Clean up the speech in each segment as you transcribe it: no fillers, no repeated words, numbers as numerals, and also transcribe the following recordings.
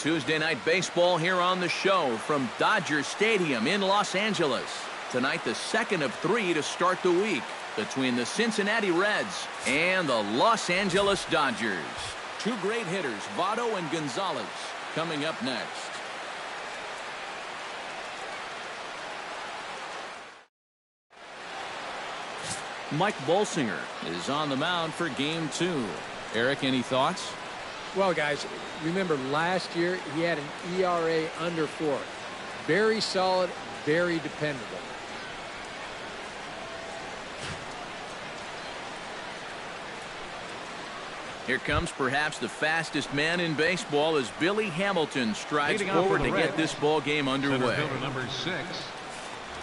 Tuesday night baseball here on the show from Dodger Stadium in Los Angeles. Tonight, the second of three to start the week between the Cincinnati Reds and the Los Angeles Dodgers. Two great hitters, Votto and Gonzalez, coming up next. Mike Bolsinger is on the mound for game 2. Eric, any thoughts? Well, guys, remember last year he had an ERA under 4. Very solid, very dependable. Here comes perhaps the fastest man in baseball as Billy Hamilton strides forward to get this ball game underway. Center fielder number 6,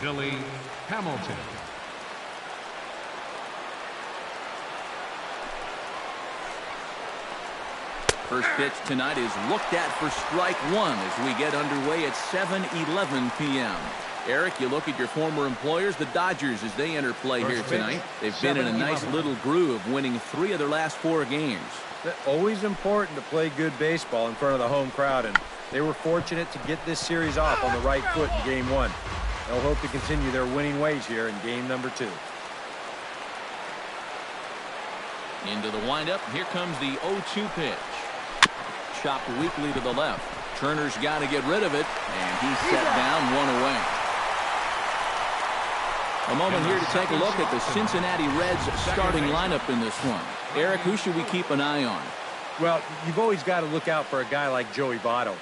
Billy Hamilton. First pitch tonight is looked at for strike 1 as we get underway at 7:11 p.m. Eric, you look at your former employers, the Dodgers, as they enter play here tonight. They've been in a nice little groove, winning 3 of their last 4 games. Always important to play good baseball in front of the home crowd, and they were fortunate to get this series off on the right foot in game 1. They'll hope to continue their winning ways here in game number 2. Into the windup. Here comes the 0-2 pitch. Chopped weakly to the left. Turner's got to get rid of it, and he's set down 1 away. A moment here to take a look at the Cincinnati Reds starting lineup in this one. Eric, who should we keep an eye on? Well, you've always got to look out for a guy like Joey Votto.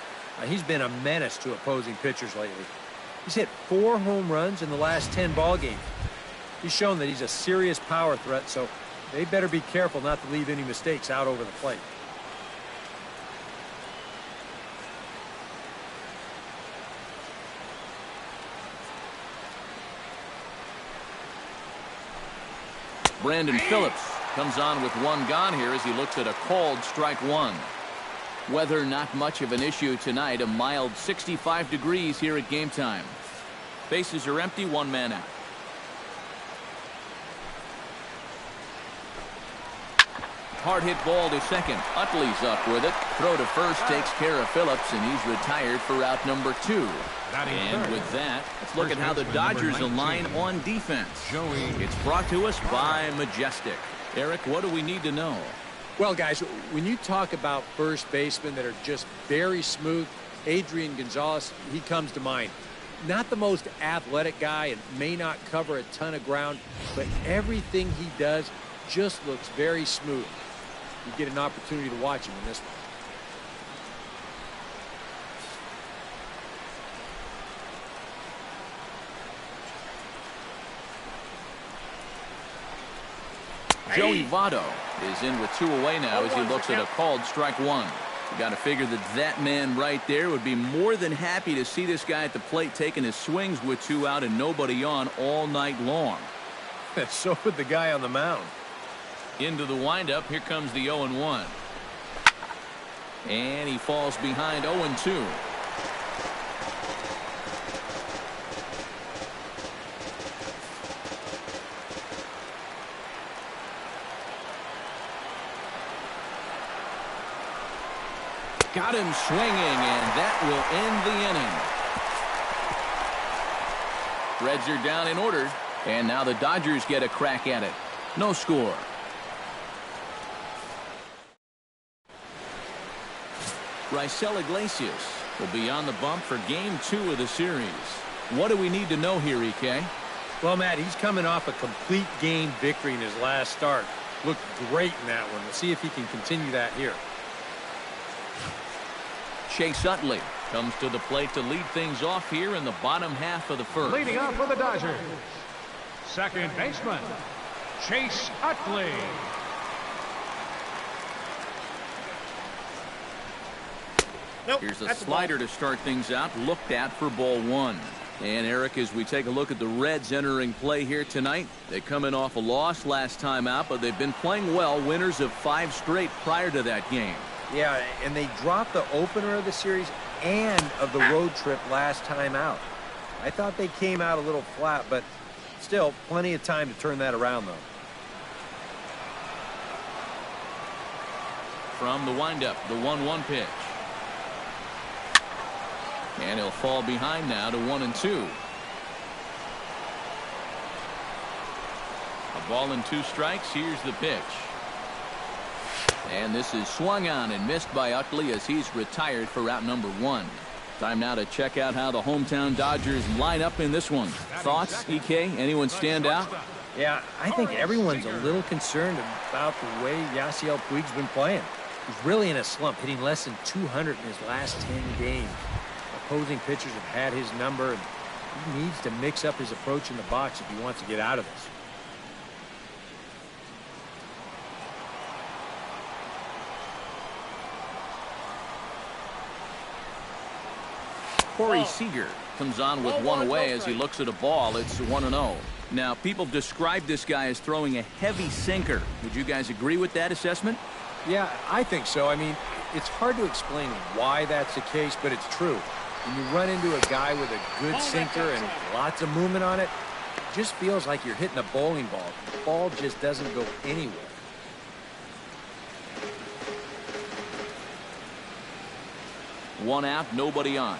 He's been a menace to opposing pitchers lately. He's hit 4 home runs in the last 10 ball games. He's shown that he's a serious power threat, so they better be careful not to leave any mistakes out over the plate. Brandon Phillips comes on with 1 gone here as he looks at a called strike 1. Weather not much of an issue tonight. A mild 65 degrees here at game time. Bases are empty, 1 man out. Hard hit ball to second. Utley's up with it. Throw to first takes care of Phillips, and he's retired for out number 2. And with that, let's look at how the Dodgers align on defense. It's brought to us by Majestic. Eric, what do we need to know? Well, guys, when you talk about first basemen that are just very smooth, Adrian Gonzalez, he comes to mind. Not the most athletic guy and may not cover a ton of ground, but everything he does just looks very smooth. You get an opportunity to watch him in this one. Joey Votto is in with 2 away now as he looks at a called strike 1. You got to figure that man right there would be more than happy to see this guy at the plate taking his swings with 2 out and nobody on all night long. So would the guy on the mound. Into the windup. Here comes the 0-1. And he falls behind 0-2. Got him swinging, and that will end the inning. Reds are down in order, and now the Dodgers get a crack at it. No score. Raisel Iglesias will be on the bump for game 2 of the series. What do we need to know here, EK? Well, Matt, he's coming off a complete game victory in his last start. Looked great in that one. We'll see if he can continue that here. Chase Utley comes to the plate to lead things off here in the bottom half of the first. Leading up for the Dodgers, second baseman, Chase Utley. Here's a slider to start things out, looked at for ball 1. And Eric, as we take a look at the Reds entering play here tonight, they come in off a loss last time out, but they've been playing well, winners of 5 straight prior to that game. Yeah, and they dropped the opener of the series and of the road trip last time out. I thought they came out a little flat, but still plenty of time to turn that around, though. From the windup, the 1-1 pitch. And he'll fall behind now to 1-2. A ball and 2 strikes. Here's the pitch. And this is swung on and missed by Utley as he's retired for out number 1. Time now to check out how the hometown Dodgers line up in this one. Thoughts, EK? Anyone stand out? Yeah, I think everyone's a little concerned about the way Yasiel Puig's been playing. He's really in a slump, hitting less than 200 in his last 10 games. Opposing pitchers have had his number, and he needs to mix up his approach in the box if he wants to get out of this. Corey Seager comes on with 1 away as he looks at a ball. It's 1-0. Now, people describe this guy as throwing a heavy sinker. Would you guys agree with that assessment? Yeah, I think so. I mean, it's hard to explain why that's the case, but it's true. When you run into a guy with a good sinker and lots of movement on it, it just feels like you're hitting a bowling ball. The ball just doesn't go anywhere. One out, nobody on.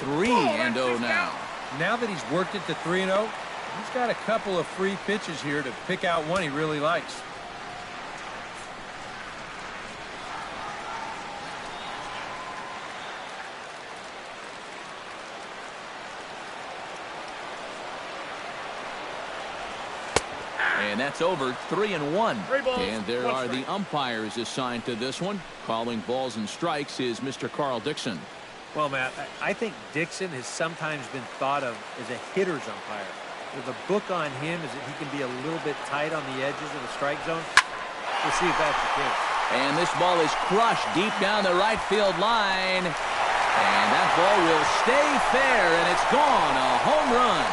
3-0 now. Now that he's worked it to 3-0, he's got a couple of free pitches here to pick out one he really likes. And that's over. 3-1. And there are the umpires assigned to this one. Calling balls and strikes is Mr. Carl Dixon. Well, Matt, I think Dixon has sometimes been thought of as a hitter's umpire. The book on him is that he can be a little bit tight on the edges of the strike zone. We'll see if that's the case. And this ball is crushed deep down the right field line. And that ball will stay fair, and it's gone. A home run.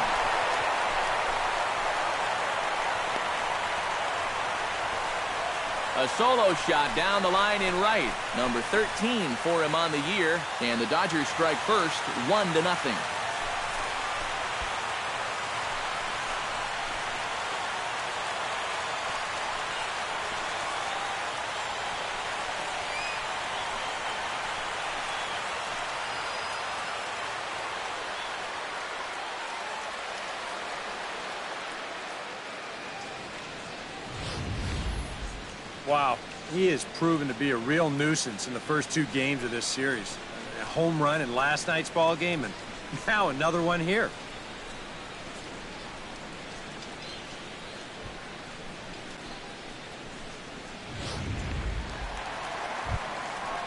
A solo shot down the line in right. Number 13 for him on the year. And the Dodgers strike first, 1-0. Wow, he has proven to be a real nuisance in the first 2 games of this series. A home run in last night's ball game, and now another one here.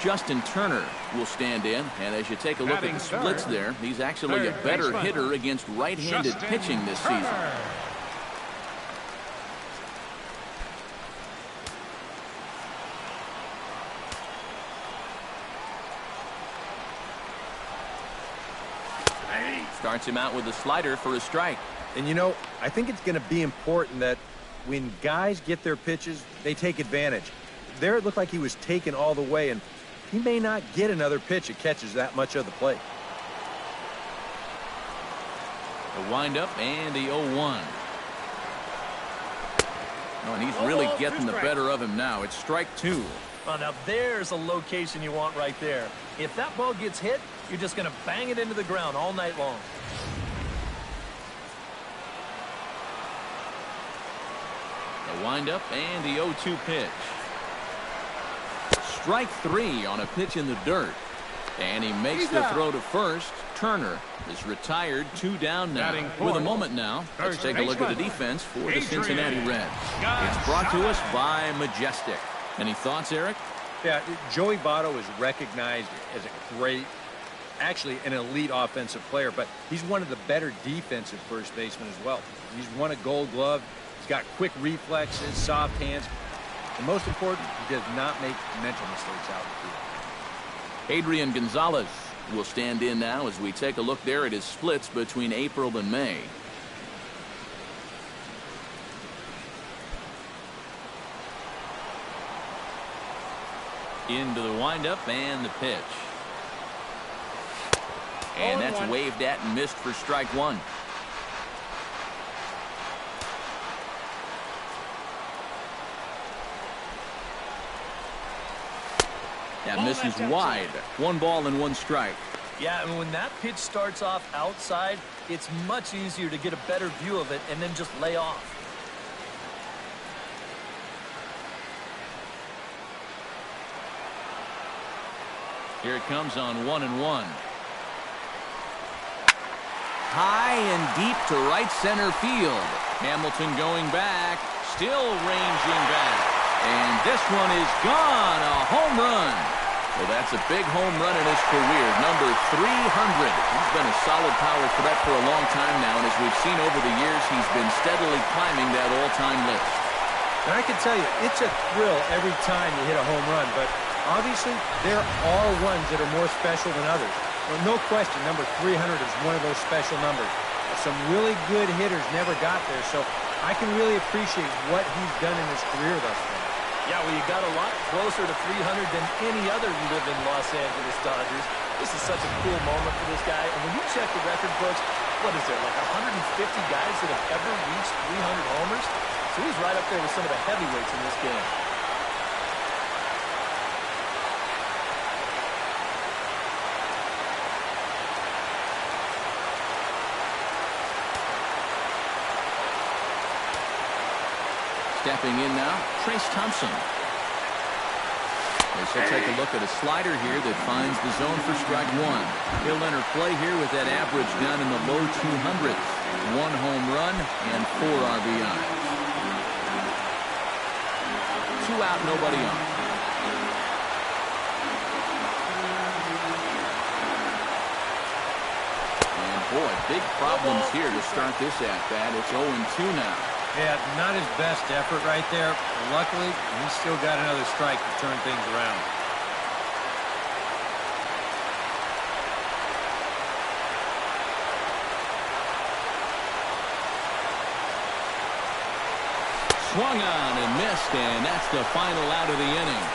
Justin Turner will stand in, and as you take a look at the splits there, he's actually a better hitter against right-handed pitching this season. Starts him out with a slider for a strike. And you know, I think it's going to be important that when guys get their pitches, they take advantage. There it looked like he was taken all the way, and he may not get another pitch that catches that much of the plate. The windup and the 0-1. Oh, and he's really getting the better of him now. It's strike 2. Well, now there's a location you want right there. If that ball gets hit, you're just going to bang it into the ground all night long. The windup and the 0-2 pitch. Strike 3 on a pitch in the dirt. And he makes the throw to first. Turner is retired, 2 down now. With a moment now, let's take a look at the defense for the Cincinnati Reds. It's brought to us by Majestic. Any thoughts, Eric? Yeah, Joey Votto is recognized as a great, actually an elite offensive player, but he's one of the better defensive first basemen as well. He's won a Gold Glove. He's got quick reflexes, soft hands. And most important, he does not make mental mistakes out in the field. Adrian Gonzalez will stand in now as we take a look there at his splits between April and May. Into the windup and the pitch. And that's waved at and missed for strike 1. That misses wide. 1 ball and 1 strike. Yeah, and when that pitch starts off outside, it's much easier to get a better view of it and then just lay off. Here it comes on 1-1. High and deep to right center field. Hamilton going back, still ranging back. And this one is gone, a home run. Well, that's a big home run in his career, number 300. He's been a solid power threat for a long time now, and as we've seen over the years, he's been steadily climbing that all-time list. And I can tell you, it's a thrill every time you hit a home run, but obviously there are ones that are more special than others. Well, no question, number 300 is one of those special numbers. Some really good hitters never got there, so I can really appreciate what he's done in his career thus far. Yeah, well, you got a lot closer to 300 than any other live-in Los Angeles Dodgers. This is such a cool moment for this guy. And when you check the record books, what is there, like 150 guys that have ever reached 300 homers? So he's right up there with some of the heavyweights in this game. Stepping in now, Trace Thompson. As he'll take a look at a slider here that finds the zone for strike 1. He'll enter play here with that average down in the low 200s. 1 home run and 4 RBIs. 2 out, nobody on. And boy, big problems here to start this at-bat. It's 0-2 now. Yeah, not his best effort right there. Luckily, he's still got another strike to turn things around. Swung on and missed, and that's the final out of the inning.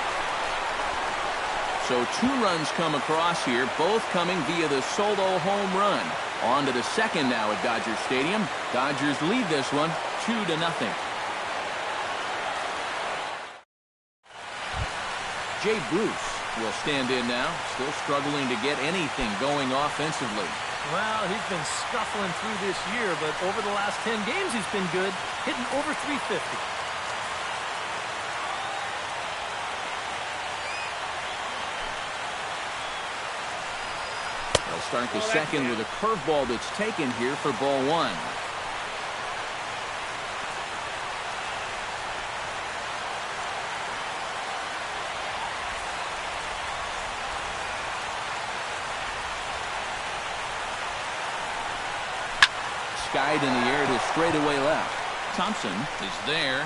So 2 runs come across here, both coming via the solo home run. On to the second now at Dodger Stadium. Dodgers lead this one 2-0. Jay Bruce will stand in now, still struggling to get anything going offensively. Well, he's been scuffling through this year, but over the last 10 games he's been good, hitting over 350. They'll start the second with a curveball that's taken here for ball 1. Skied in the air to straightaway left. Thompson is there.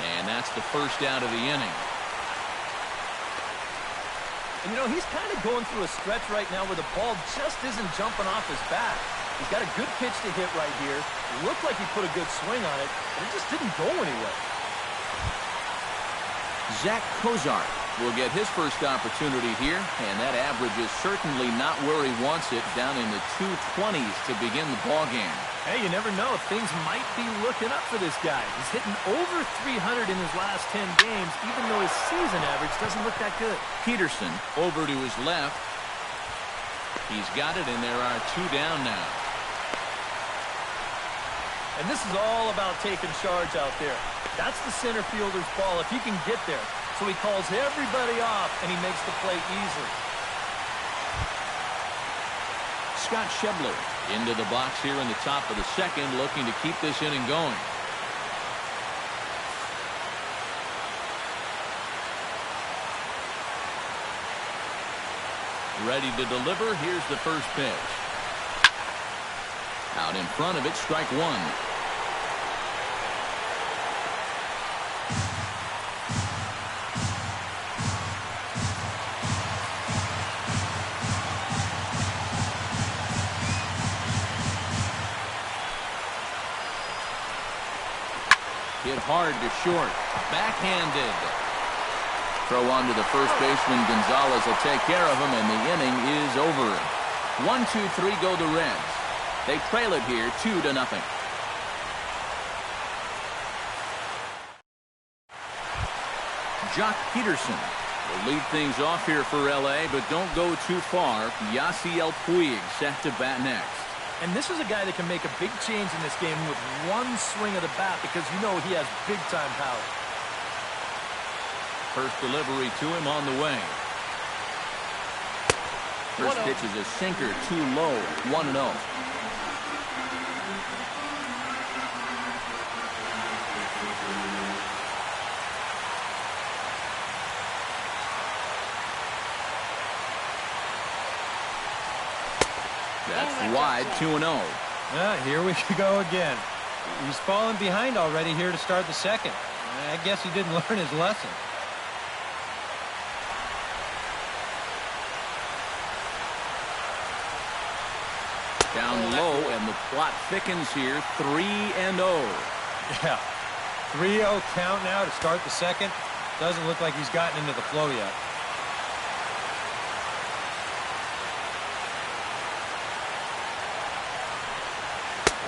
And that's the first out of the inning. And you know, he's kind of going through a stretch right now where the ball just isn't jumping off his bat. He's got a good pitch to hit right here. It looked like he put a good swing on it, but it just didn't go anywhere. Zach Cozart will get his first opportunity here, and that average is certainly not where he wants it, down in the 220s to begin the ballgame. Hey, you never know. Things might be looking up for this guy. He's hitting over 300 in his last 10 games, even though his season average doesn't look that good. Peterson over to his left. He's got it, and there are 2 down now. And this is all about taking charge out there. That's the center fielder's ball if he can get there. So he calls everybody off, and he makes the play easily. Scott Schebler into the box here in the top of the second, looking to keep this inning going. Ready to deliver. Here's the first pitch. Out in front of it, strike 1. Hit hard to short. Backhanded. Throw on to the first baseman. Gonzalez will take care of him, and the inning is over. 1-2-3 go the Reds. They trail it here 2-0. Jock Peterson We'll lead things off here for L.A., but don't go too far. Yasiel Puig set to bat next. And this is a guy that can make a big change in this game with one swing of the bat because you know he has big-time power. First delivery to him on the way. First pitch is a sinker, too low, 1-0. That's wide, 2-0. Here we go again. He's falling behind already here to start the second. I guess he didn't learn his lesson. Down low, and the plot thickens here, 3-0. Yeah, 3-0 count now to start the second. Doesn't look like he's gotten into the flow yet.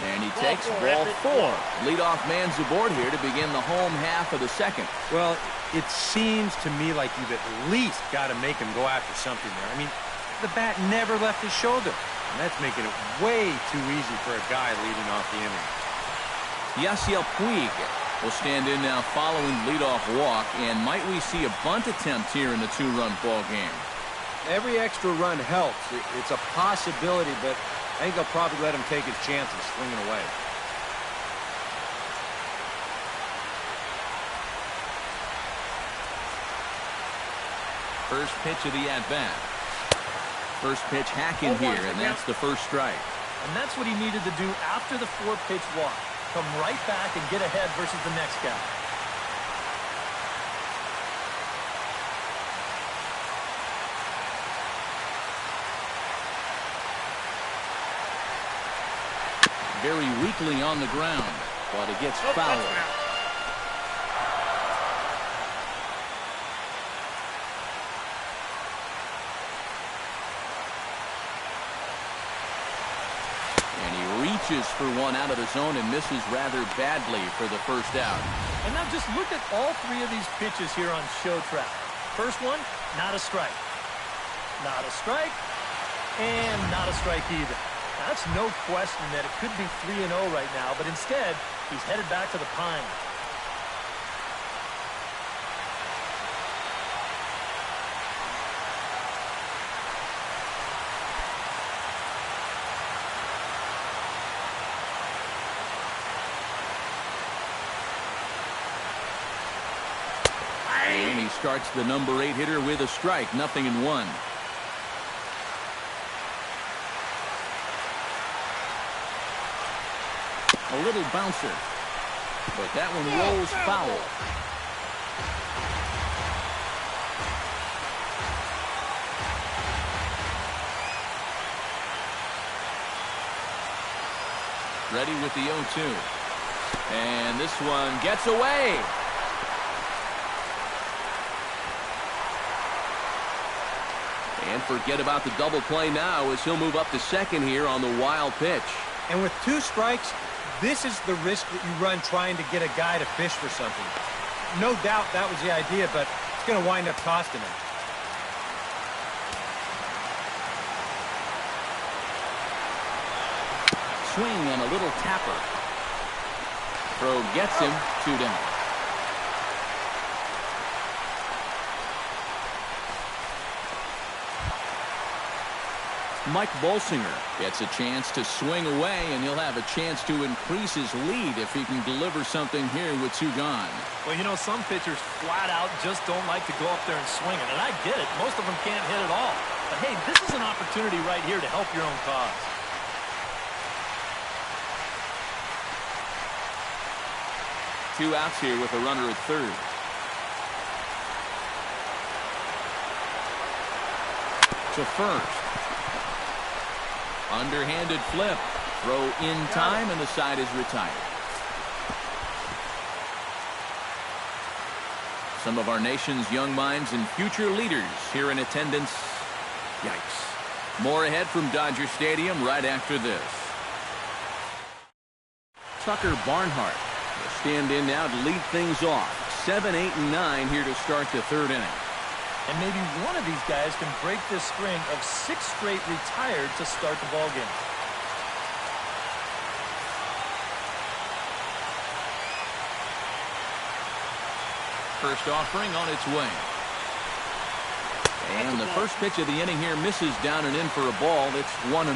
And he takes ball 4. Leadoff man's aboard here to begin the home half of the second. Well, it seems to me like you've at least got to make him go after something there. I mean, the bat never left his shoulder. And that's making it way too easy for a guy leading off the inning. Yasiel Puig will stand in now following leadoff walk. And might we see a bunt attempt here in the 2-run ball game? Every extra run helps. It's a possibility, but I think they'll probably let him take his chances swinging away. First pitch of the at-bat. First pitch hacking here, and that's the first strike. And that's what he needed to do after the 4-pitch walk. Come right back and get ahead versus the next guy. Very weakly on the ground, but it gets fouled. And he reaches for one out of the zone and misses rather badly for the first out. And now just look at all 3 of these pitches here on show track. First one, not a strike. Not a strike. And not a strike either. That's no question that it could be 3-0 right now, but instead, he's headed back to the pine. And he starts the number 8 hitter with a strike, 0-1. A little bouncer, but that one rolls foul. Ready with the 0-2. And this one gets away. And forget about the double play now as he'll move up to second here on the wild pitch. And with 2 strikes, this is the risk that you run trying to get a guy to fish for something. No doubt that was the idea, but it's going to wind up costing him. Swing and a little tapper. Throw gets him, 2 down. Mike Bolsinger gets a chance to swing away, and he'll have a chance to increase his lead if he can deliver something here with 2 gone. Well, you know, some pitchers flat out just don't like to go up there and swing it, and I get it. Most of them can't hit at all. But, hey, this is an opportunity right here to help your own cause. Two outs here with a runner at third. To first. Underhanded flip. Throw in time, and the side is retired. Some of our nation's young minds and future leaders here in attendance. Yikes. More ahead from Dodger Stadium right after this. Tucker Barnhart will stand in now to lead things off. 7, 8, and 9 here to start the 3rd inning. And maybe one of these guys can break this string of 6 straight retired to start the ballgame. First offering on its way. And the first pitch of the inning here misses down and in for a ball. It's 1-0.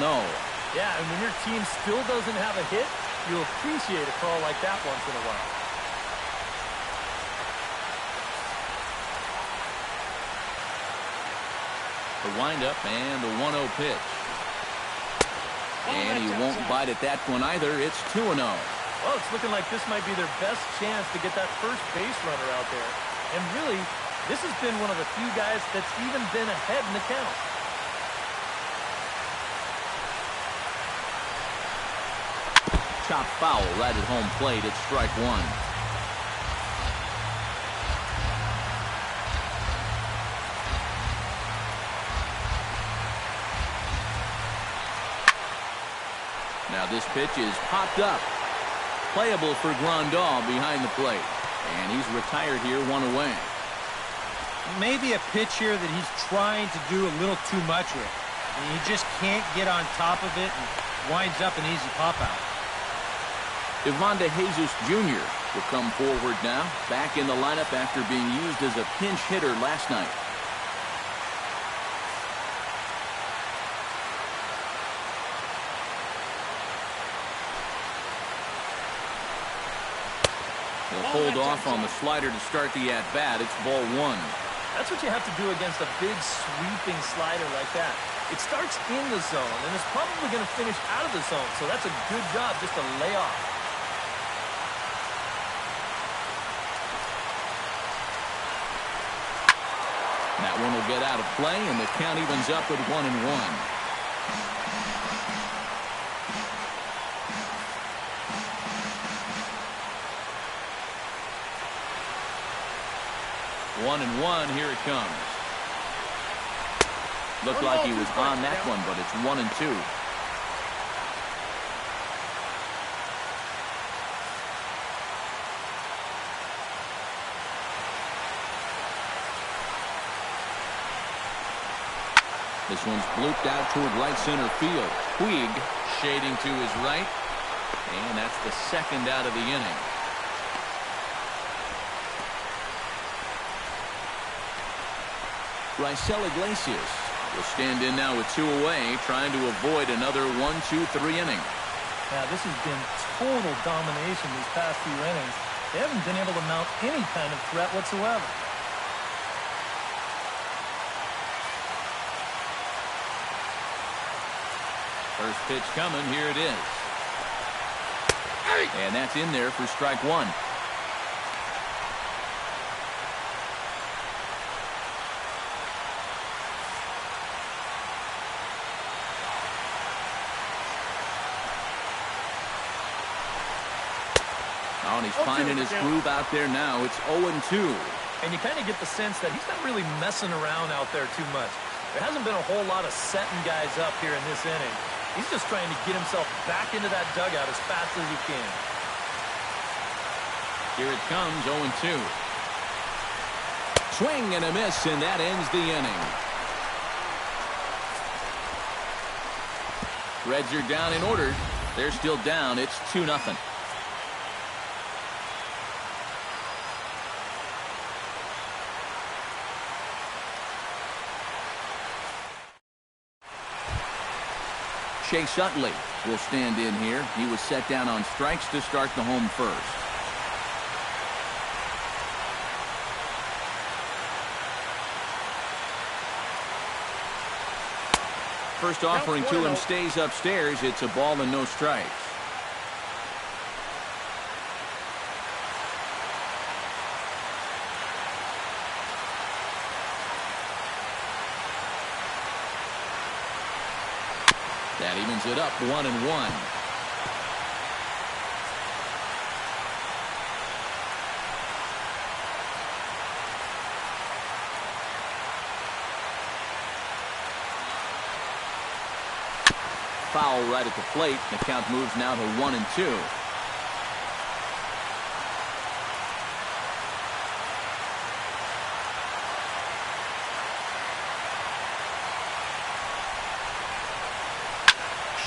Yeah, and when your team still doesn't have a hit, you'll appreciate a call like that once in a while. The windup and the 1-0 pitch. And he won't bite at that one either. It's 2-0. Well, it's looking like this might be their best chance to get that first base runner out there. And really, this has been one of the few guys that's even been ahead in the count. Chop foul right at home plate. It's strike one. Now this pitch is popped up. Playable for Grandal behind the plate. And he's retired here, 1 away. Maybe a pitch here that he's trying to do a little too much with. And he just can't get on top of it and winds up an easy pop-out. Ivan De Jesus Jr. will come forward now, back in the lineup after being used as a pinch hitter last night. He'll hold off on the slider to start the at-bat. It's ball 1. That's what you have to do against a big sweeping slider like that. It starts in the zone, and it's probably going to finish out of the zone, so that's a good job just to lay off. That one will get out of play, and the count evens up at 1-1. 1-1, here it comes. Looked like he was on that one, but it's 1-2. This one's blooped out toward right center field. Puig shading to his right, and that's the second out of the inning. Raisel Iglesias will stand in now with 2 away, trying to avoid another 1-2-3 inning. Now, this has been total domination these past few innings. They haven't been able to mount any kind of threat whatsoever. First pitch coming. Here it is. And that's in there for strike 1. Oh, and he's finding his groove out there now. It's 0-2. And you kind of get the sense that he's not really messing around out there too much. There hasn't been a whole lot of setting guys up here in this inning. He's just trying to get himself back into that dugout as fast as he can. Here it comes, 0-2. Swing and a miss, and that ends the inning. Reds are down in order. They're still down. It's 2-0. Chase Utley will stand in here. He was set down on strikes to start the home first. First offering to him stays upstairs. It's a ball and no strikes. That evens it up, 1-1. Foul right at the plate. The count moves now to 1-2.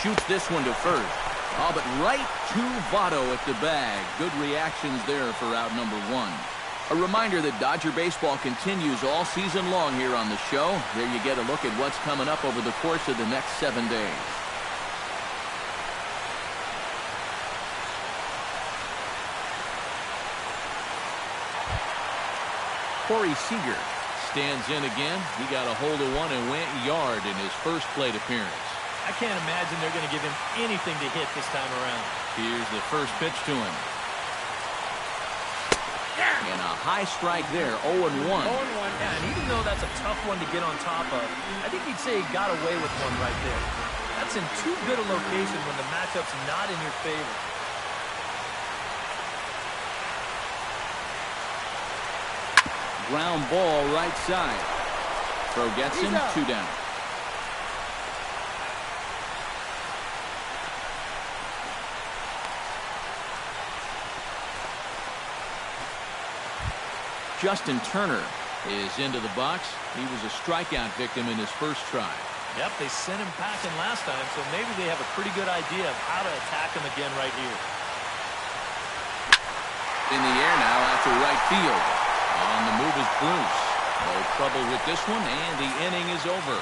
shoots this one to first. Oh, but right to Votto at the bag. Good reactions there for out number 1. A reminder that Dodger baseball continues all season long here on the show. There you get a look at what's coming up over the course of the next 7 days. Corey Seager stands in again. He got a hold of one and went yard in his first plate appearance. I can't imagine they're going to give him anything to hit this time around. Here's the first pitch to him. And a high strike there, 0-1. 0-1. Yeah, and even though that's a tough one to get on top of, I think he'd say he got away with one right there. That's in too good a location when the matchup's not in your favor. Ground ball right side. Throw gets him, 2 down. Justin Turner is into the box. He was a strikeout victim in his first try. Yep, they sent him packing last time, so maybe they have a pretty good idea of how to attack him again right here. In the air now out to right field. On the move is Bruce. No trouble with this one, and the inning is over.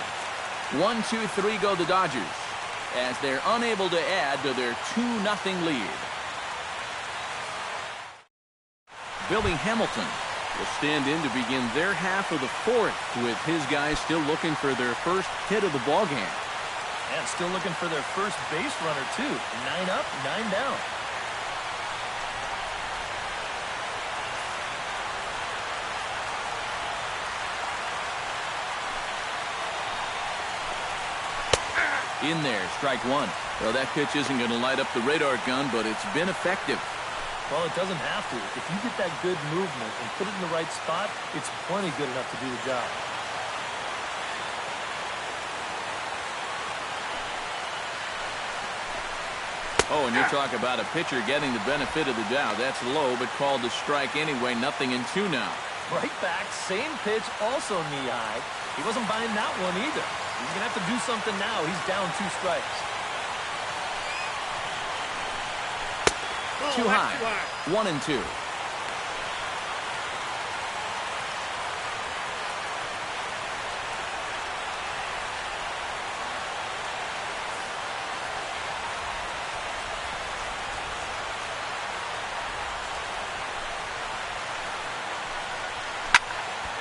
1-2-3 go the Dodgers as they're unable to add to their 2-0 lead. Billy Hamilton will stand in to begin their half of the 4th, with his guys still looking for their first hit of the ballgame. And still looking for their first base runner, too. 9 up, 9 down. In there, strike 1. Well, that pitch isn't going to light up the radar gun, but it's been effective. Well, it doesn't have to. If you get that good movement and put it in the right spot, it's plenty good enough to do the job. Oh, and you talk about a pitcher getting the benefit of the doubt. That's low, but called a strike anyway. 0-2 now. Right back, same pitch, also knee high. He wasn't buying that one either. He's going to have to do something now. He's down 2 strikes. Too high. 1-2.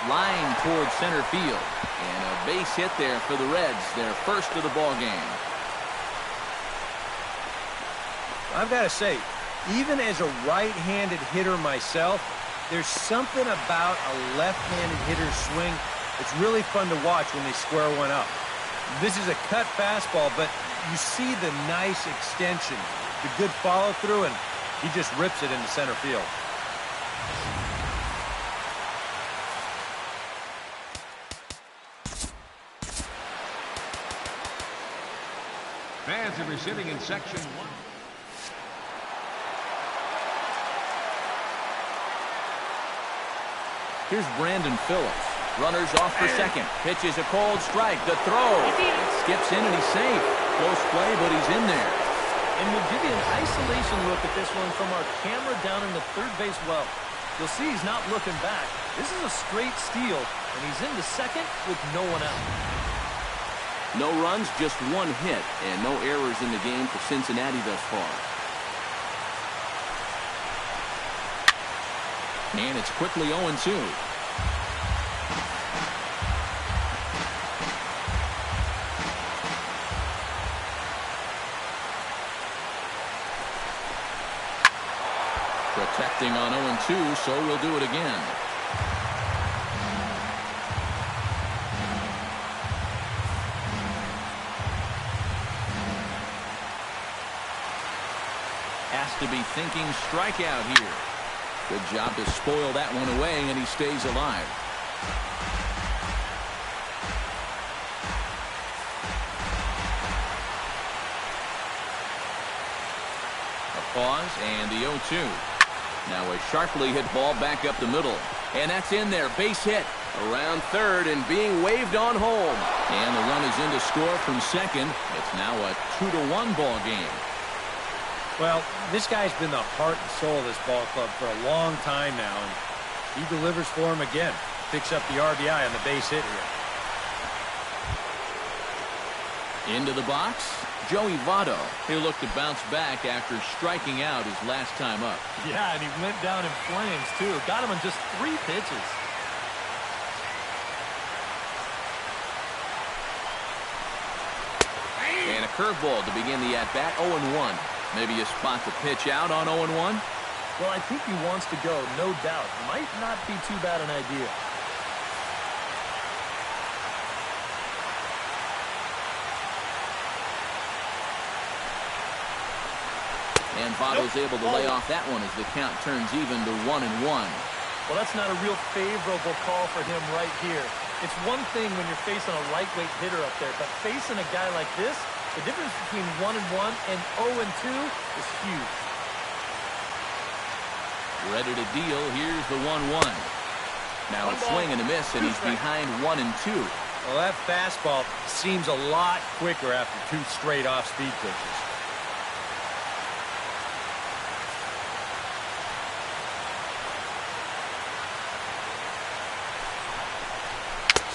Line towards center field, and a base hit there for the Reds, their first of the ball game. I've got to say, even as a right-handed hitter myself, there's something about a left-handed hitter's swing that's really fun to watch when they square one up. This is a cut fastball, but you see the nice extension, the good follow-through, and he just rips it into center field. Fans are sitting in section 1. Here's Brandon Phillips. Runners off for second. Pitches a cold strike. The throw. Skips in and he's safe. Close play, but he's in there. And we'll give you an isolation look at this one from our camera down in the third base well. You'll see he's not looking back. This is a straight steal, and he's into second with no one out. No runs, just 1 hit, and no errors in the game for Cincinnati thus far. And it's quickly 0-2. Protecting on 0-2, so we'll do it again. Has to be thinking strikeout here. Good job to spoil that one away, and he stays alive. A pause, and the 0-2. Now a sharply hit ball back up the middle. And that's in there. Base hit. Around third and being waved on home. And the run is in to score from second. It's now a 2-1 ball game. Well, this guy's been the heart and soul of this ball club for a long time now, and he delivers for him again. Picks up the RBI on the base hit here. Into the box, Joey Votto. He'll look to bounce back after striking out his last time up. Yeah, and he went down in flames, too. Got him in just 3 pitches. And a curveball to begin the at-bat, 0-1. Maybe you spot the pitch out on 0-1? Well, I think he wants to go, no doubt. Might not be too bad an idea. And Votto's able to lay off that one as the count turns even to 1-1. Well, that's not a real favorable call for him right here. It's one thing when you're facing a lightweight hitter up there, but facing a guy like this, the difference between 1-1 and 0-2 is huge. Ready to deal. Here's the 1-1. Now a swing and a miss, and he's behind 1-2. Well, that fastball seems a lot quicker after 2 straight off-speed pitches.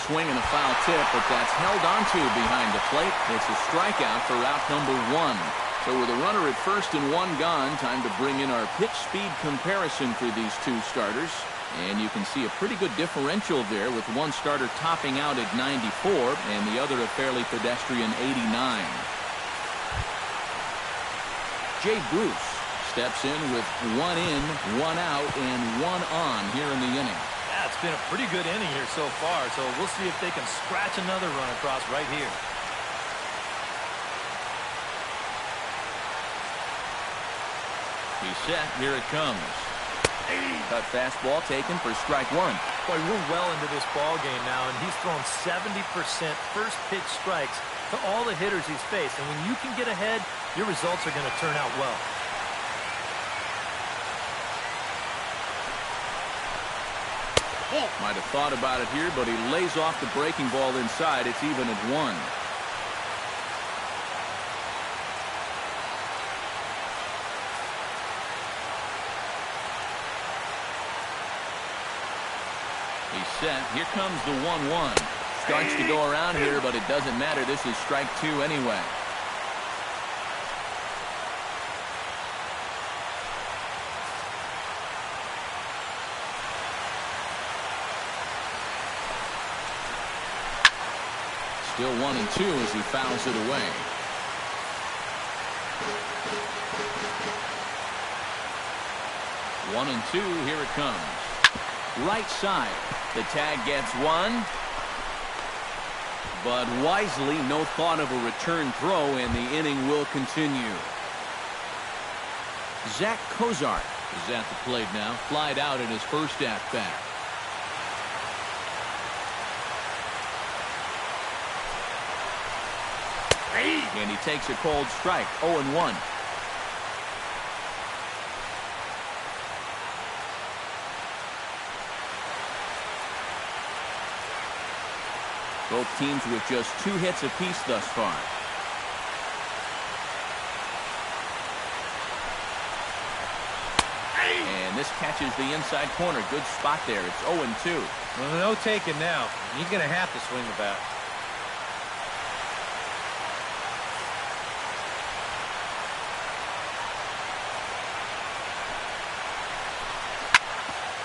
Swing and a foul tip, but that's held onto behind the plate. It's a strikeout for out number 1. So with a runner at first and 1 gone, time to bring in our pitch speed comparison for these 2 starters. And you can see a pretty good differential there with one starter topping out at 94 and the other a fairly pedestrian 89. Jay Bruce steps in with 1 in, 1 out, and 1 on here in the inning. Yeah, it's been a pretty good inning here so far, so we'll see if they can scratch another run across right here. He's set. Here it comes. Cut fastball taken for strike 1. Boy, we're well into this ball game now, and he's thrown 70% first pitch strikes to all the hitters he's faced. And when you can get ahead, your results are going to turn out well. Might have thought about it here, but he lays off the breaking ball inside. It's even at 1. He's set. Here comes the 1-1. Starts to go around here, but it doesn't matter. This is strike 2 anyway. Still 1-2 as he fouls it away. One and 2, here it comes. Right side. The tag gets 1. But wisely, no thought of a return throw, and the inning will continue. Zach Kozart is at the plate now. Flied out in his first at-bat. And he takes a cold strike, 0-1. Both teams with just 2 hits apiece thus far. And this catches the inside corner. Good spot there. It's 0-2. Well, no taking now. He's going to have to swing the bat.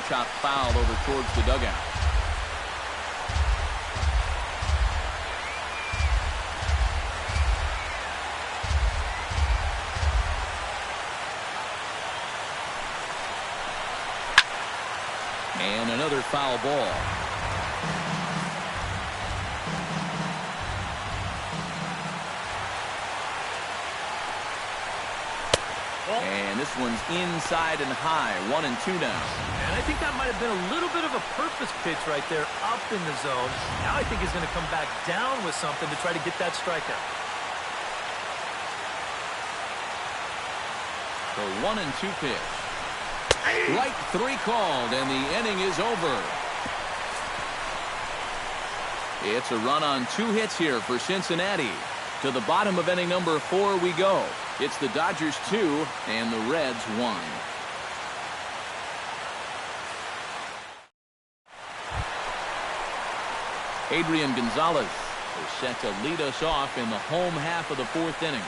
Chop foul over towards the dugout. And another foul ball. And this one's inside and high. 1-2 now. And I think that might have been a little bit of a purpose pitch right there up in the zone. Now I think he's going to come back down with something to try to get that strikeout. The 1-2 pitch. Right 3 called, and the inning is over. It's a run on 2 hits here for Cincinnati. To the bottom of inning number 4 we go. It's the Dodgers 2 and the Reds 1. Adrian Gonzalez is set to lead us off in the home half of the 4th inning.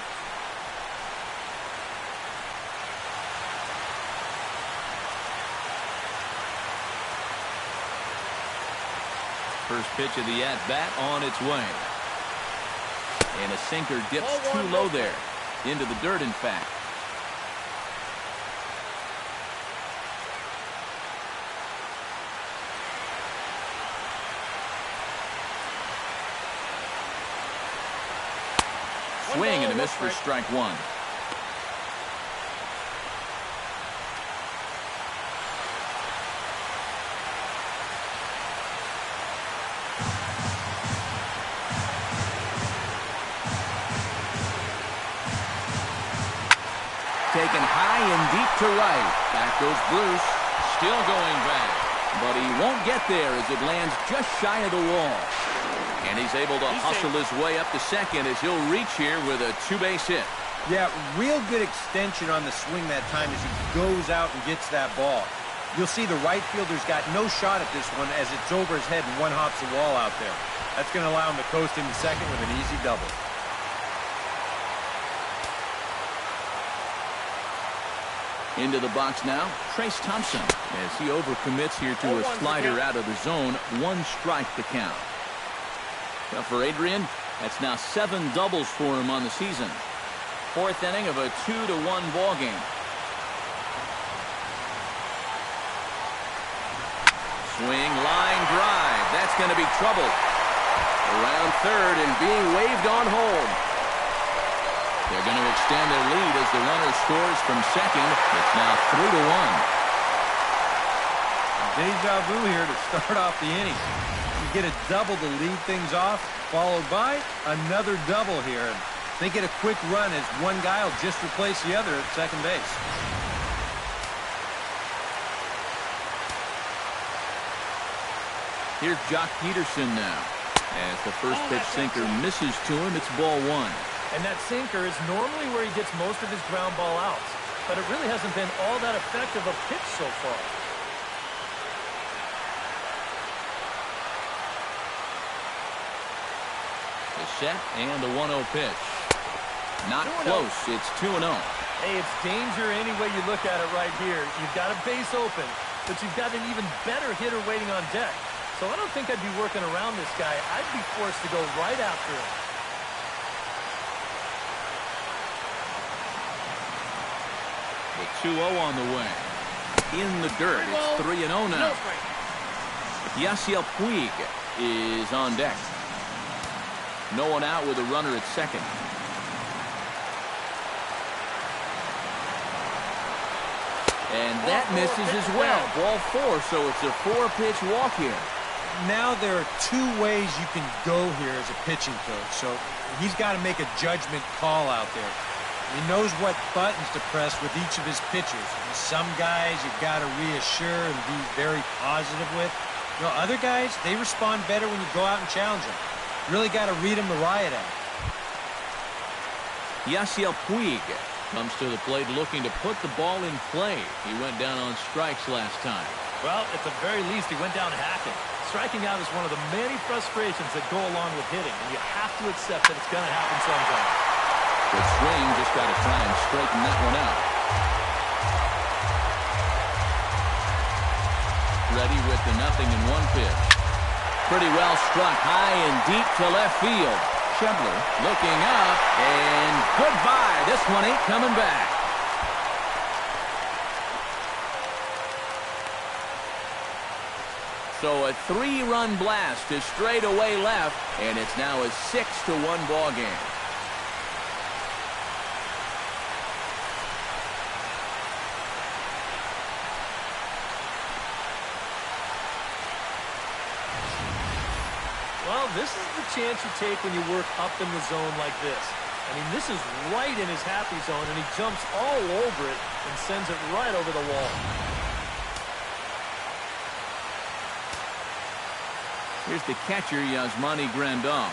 First pitch of the at-bat on its way. And a sinker dips too low there. Into the dirt, in fact. Swing and a miss for strike 1. Taken high and deep to right. Back goes Bruce. Still going back. But he won't get there as it lands just shy of the wall. And he's able to hustle his way up to second as he'll reach here with a 2-base hit. Yeah, real good extension on the swing that time as he goes out and gets that ball. You'll see the right fielder's got no shot at this one as it's over his head and one hops the wall out there. That's going to allow him to coast into second with an easy double. Into the box now, Trace Thompson, as he overcommits here to a slider out of the zone. 1 strike to count. Well, for Adrian, that's now 7 doubles for him on the season. 4th inning of a 2-1 ball game. Swing, line drive. That's going to be trouble. Around third and being waved on home. They're going to extend their lead as the runner scores from second. It's now 3-1. Deja vu here to start off the inning. You get a double to lead things off, followed by another double here. And they get a quick run as one guy will just replace the other at second base. Here's Jock Peterson now. As the first pitch sinker misses to him, it's ball 1. And that sinker is normally where he gets most of his ground ball outs. But it really hasn't been all that effective a pitch so far. The set and the 1-0 pitch. Not close. It's 2-0. Hey, it's danger any way you look at it right here. You've got a base open, but you've got an even better hitter waiting on deck. So I don't think I'd be working around this guy. I'd be forced to go right after him. The 2-0 on the way. In the dirt. It's 3-0 now. Yasiel Puig is on deck. No one out with a runner at second. And that misses as well. Ball 4, so it's a 4-pitch walk here. Now there are 2 ways you can go here as a pitching coach. So he's got to make a judgment call out there. He knows what buttons to press with each of his pitchers. Some guys you've got to reassure and be very positive with. You know, other guys, they respond better when you go out and challenge them. Really got to read them the riot act. Yasiel Puig comes to the plate looking to put the ball in play. He went down on strikes last time. Well, at the very least, he went down hacking. Striking out is one of the many frustrations that go along with hitting, and you have to accept that it's going to happen sometime. Good swing, just got to try and straighten that one out. Ready with the 0-1 pitch. Pretty well struck high and deep to left field. Schebler looking up, and goodbye. This one ain't coming back. So a 3-run blast to straightaway left, and it's now a 6-1 ball game. Well, this is the chance you take when you work up in the zone like this. I mean, this is right in his happy zone, and he jumps all over it and sends it right over the wall. Here's the catcher, Yasmani Grandal.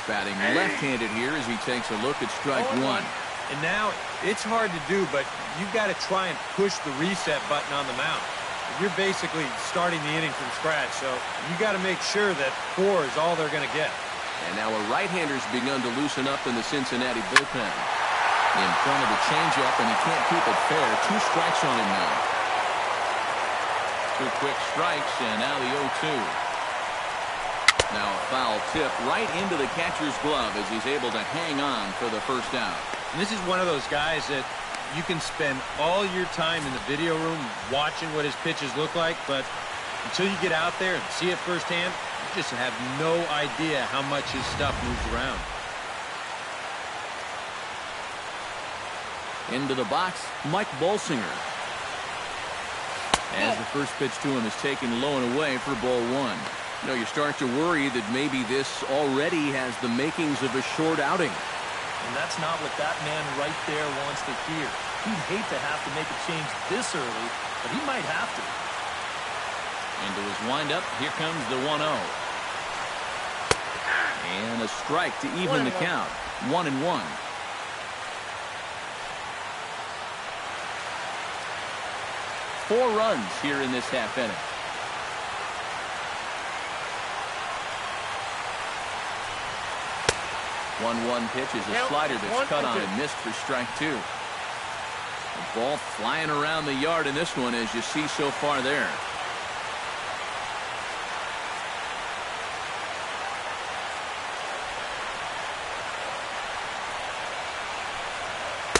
Batting left-handed here as he takes a look at strike one. And now it's hard to do, but you've got to try and push the reset button on the mound. You're basically starting the inning from scratch, so you got to make sure that 4 is all they're going to get. And now a right-hander's begun to loosen up in the Cincinnati bullpen. In front of the changeup, and he can't keep it fair. 2 strikes on him now. 2 quick strikes, and now the 0-2. Now a foul tip right into the catcher's glove as he's able to hang on for the first out. And this is one of those guys that you can spend all your time in the video room watching what his pitches look like, but until you get out there and see it firsthand, you just have no idea how much his stuff moves around. Into the box, Mike Bolsinger. As the first pitch to him is taken low and away for ball 1. You know, you start to worry that maybe this already has the makings of a short outing. And that's not what that man right there wants to hear. He'd hate to have to make a change this early, but he might have to. Into his windup, here comes the 1-0. And a strike to even the count. 1-1. Four runs here in this half inning. One pitch is a slider that's cut on and missed for strike 2. The ball flying around the yard in this one, as you see so far there.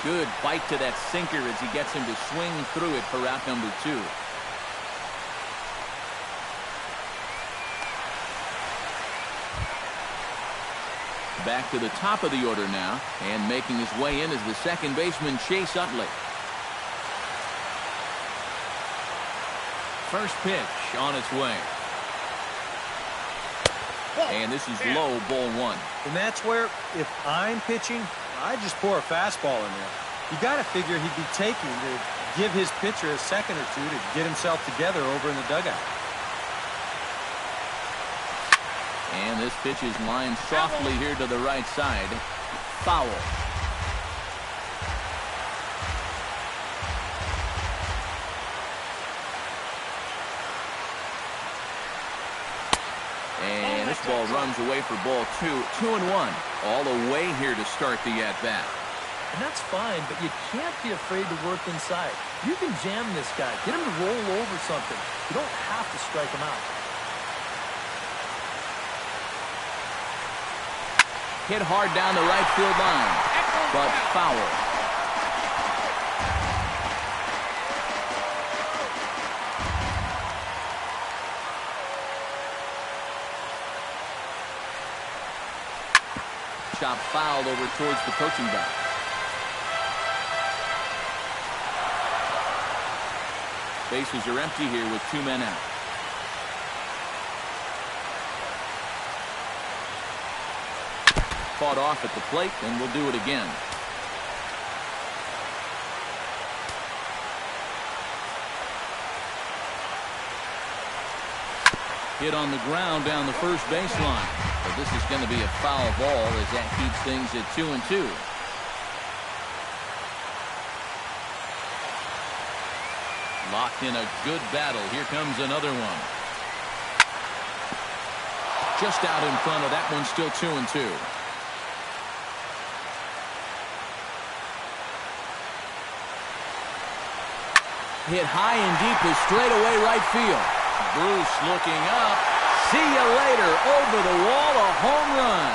Good bite to that sinker as he gets him to swing through it for out number 2. Back to the top of the order now, and making his way in is the second baseman, Chase Utley. First pitch on its way. And this is low, ball 1. And that's where, if I'm pitching, I just pour a fastball in there. You got to figure he'd be taking to give his pitcher a second or two to get himself together over in the dugout. And this pitch is lined softly here to the right side. Foul. And this ball runs away for ball 2. 2-1. All the way here to start the at-bat. And that's fine, but you can't be afraid to work inside. You can jam this guy. Get him to roll over something. You don't have to strike him out. Hit hard down the right field line, but foul. Shot fouled over towards the coaching box. Bases are empty here with 2 men out. Fought off at the plate, and we'll do it again. Hit on the ground down the first baseline. But this is going to be a foul ball as that keeps things at 2-2. Locked in a good battle. Here comes another one. Just out in front of that one, still 2-2. Hit high and deep is straightaway right field. Bruce looking up. See you later. Over the wall, a home run.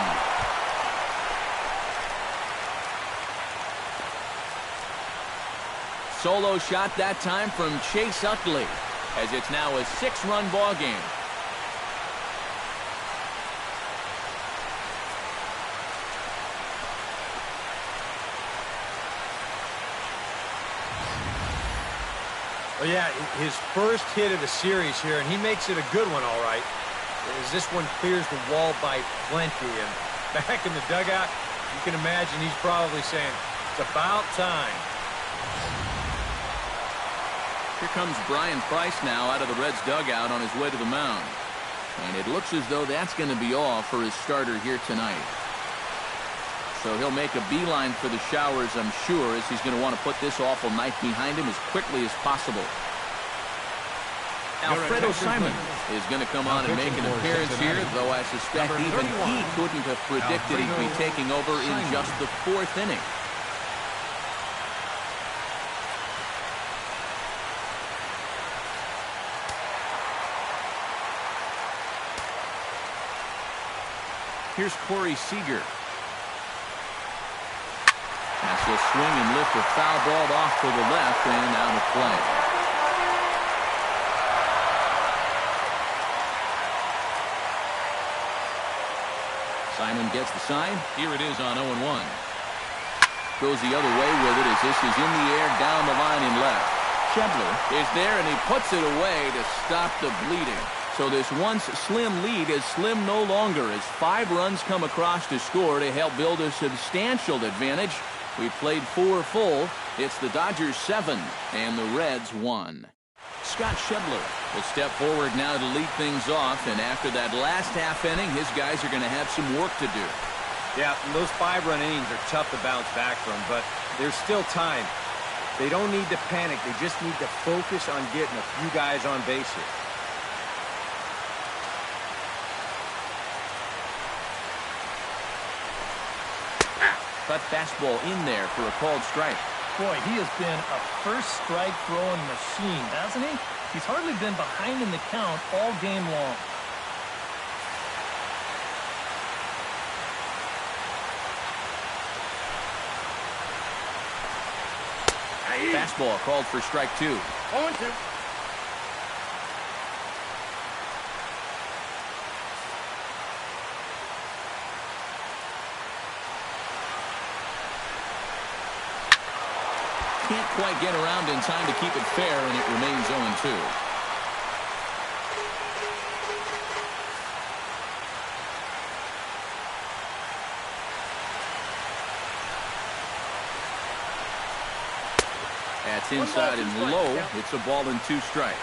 Solo shot that time from Chase Utley, as it's now a 6-run ball game. Well, yeah, his first hit of the series here, and he makes it a good one, all right. As this one clears the wall by plenty, and back in the dugout, you can imagine he's probably saying, it's about time. Here comes Brian Price now out of the Reds dugout on his way to the mound. And it looks as though that's going to be all for his starter here tonight. So he'll make a beeline for the showers, I'm sure, as he's going to want to put this awful night behind him as quickly as possible. Alfredo Simon is going to come on and make an appearance here, though I suspect even he couldn't have predicted he'd be taking over in just the 4th inning. Here's Corey Seager. As he'll swing and lift a foul ball off to the left and out of play. Simon gets the sign. Here it is on 0-1. Goes the other way with it as this is in the air down the line in left. Schebler is there and he puts it away to stop the bleeding. So this once slim lead is slim no longer as 5 runs come across to score to help build a substantial advantage. We played 4 full. It's the Dodgers 7 and the Reds 1. Scott Schebler will step forward now to lead things off, and after that last half inning, his guys are going to have some work to do. Yeah, those 5-run innings are tough to bounce back from, but there's still time. They don't need to panic. They just need to focus on getting a few guys on base here. Cut fastball in there for a called strike. Boy, he has been a first strike throwing machine, hasn't he? He's hardly been behind in the count all game long. Fastball called for strike 2. 0-2. Can't quite get around in time to keep it fair, and it remains 0-2. That's inside and low. It's a ball and 2 strikes.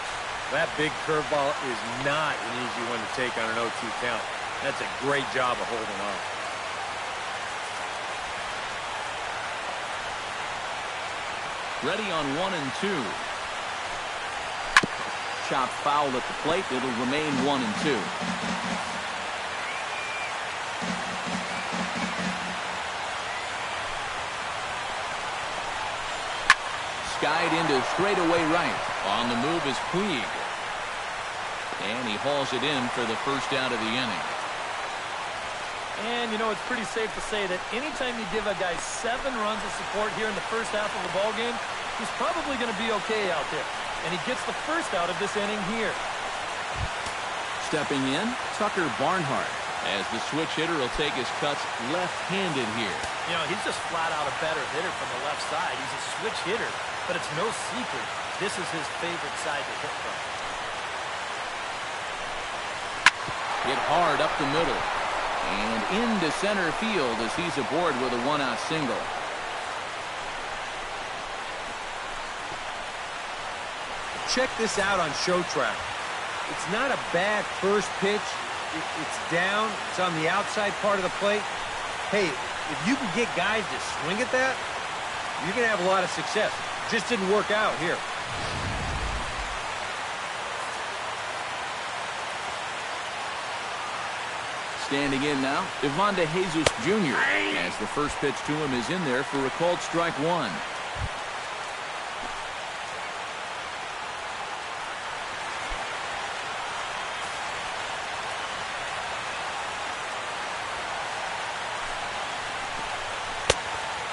That big curveball is not an easy one to take on an 0-2 count. That's a great job of holding on. Ready on 1-2. Chop foul at the plate. It'll remain 1-2. Skied into straightaway right. On the move is Puig. And he hauls it in for the first out of the inning. And, you know, it's pretty safe to say that anytime you give a guy 7 runs of support here in the first half of a ball game, he's probably going to be okay out there. And he gets the first out of this inning here. Stepping in, Tucker Barnhart, as the switch hitter will take his cuts left-handed here. You know, he's just flat out a better hitter from the left side. He's a switch hitter, but it's no secret this is his favorite side to hit from. Hit hard up the middle. And into center field as he's aboard with a 1-out single. Check this out on Show Track. It's not a bad first pitch. It's down. It's on the outside part of the plate. Hey, if you can get guys to swing at that, you're going to have a lot of success. Just didn't work out here. Standing in now, Ivan De Jesus Jr. as the first pitch to him is in there for a called strike 1.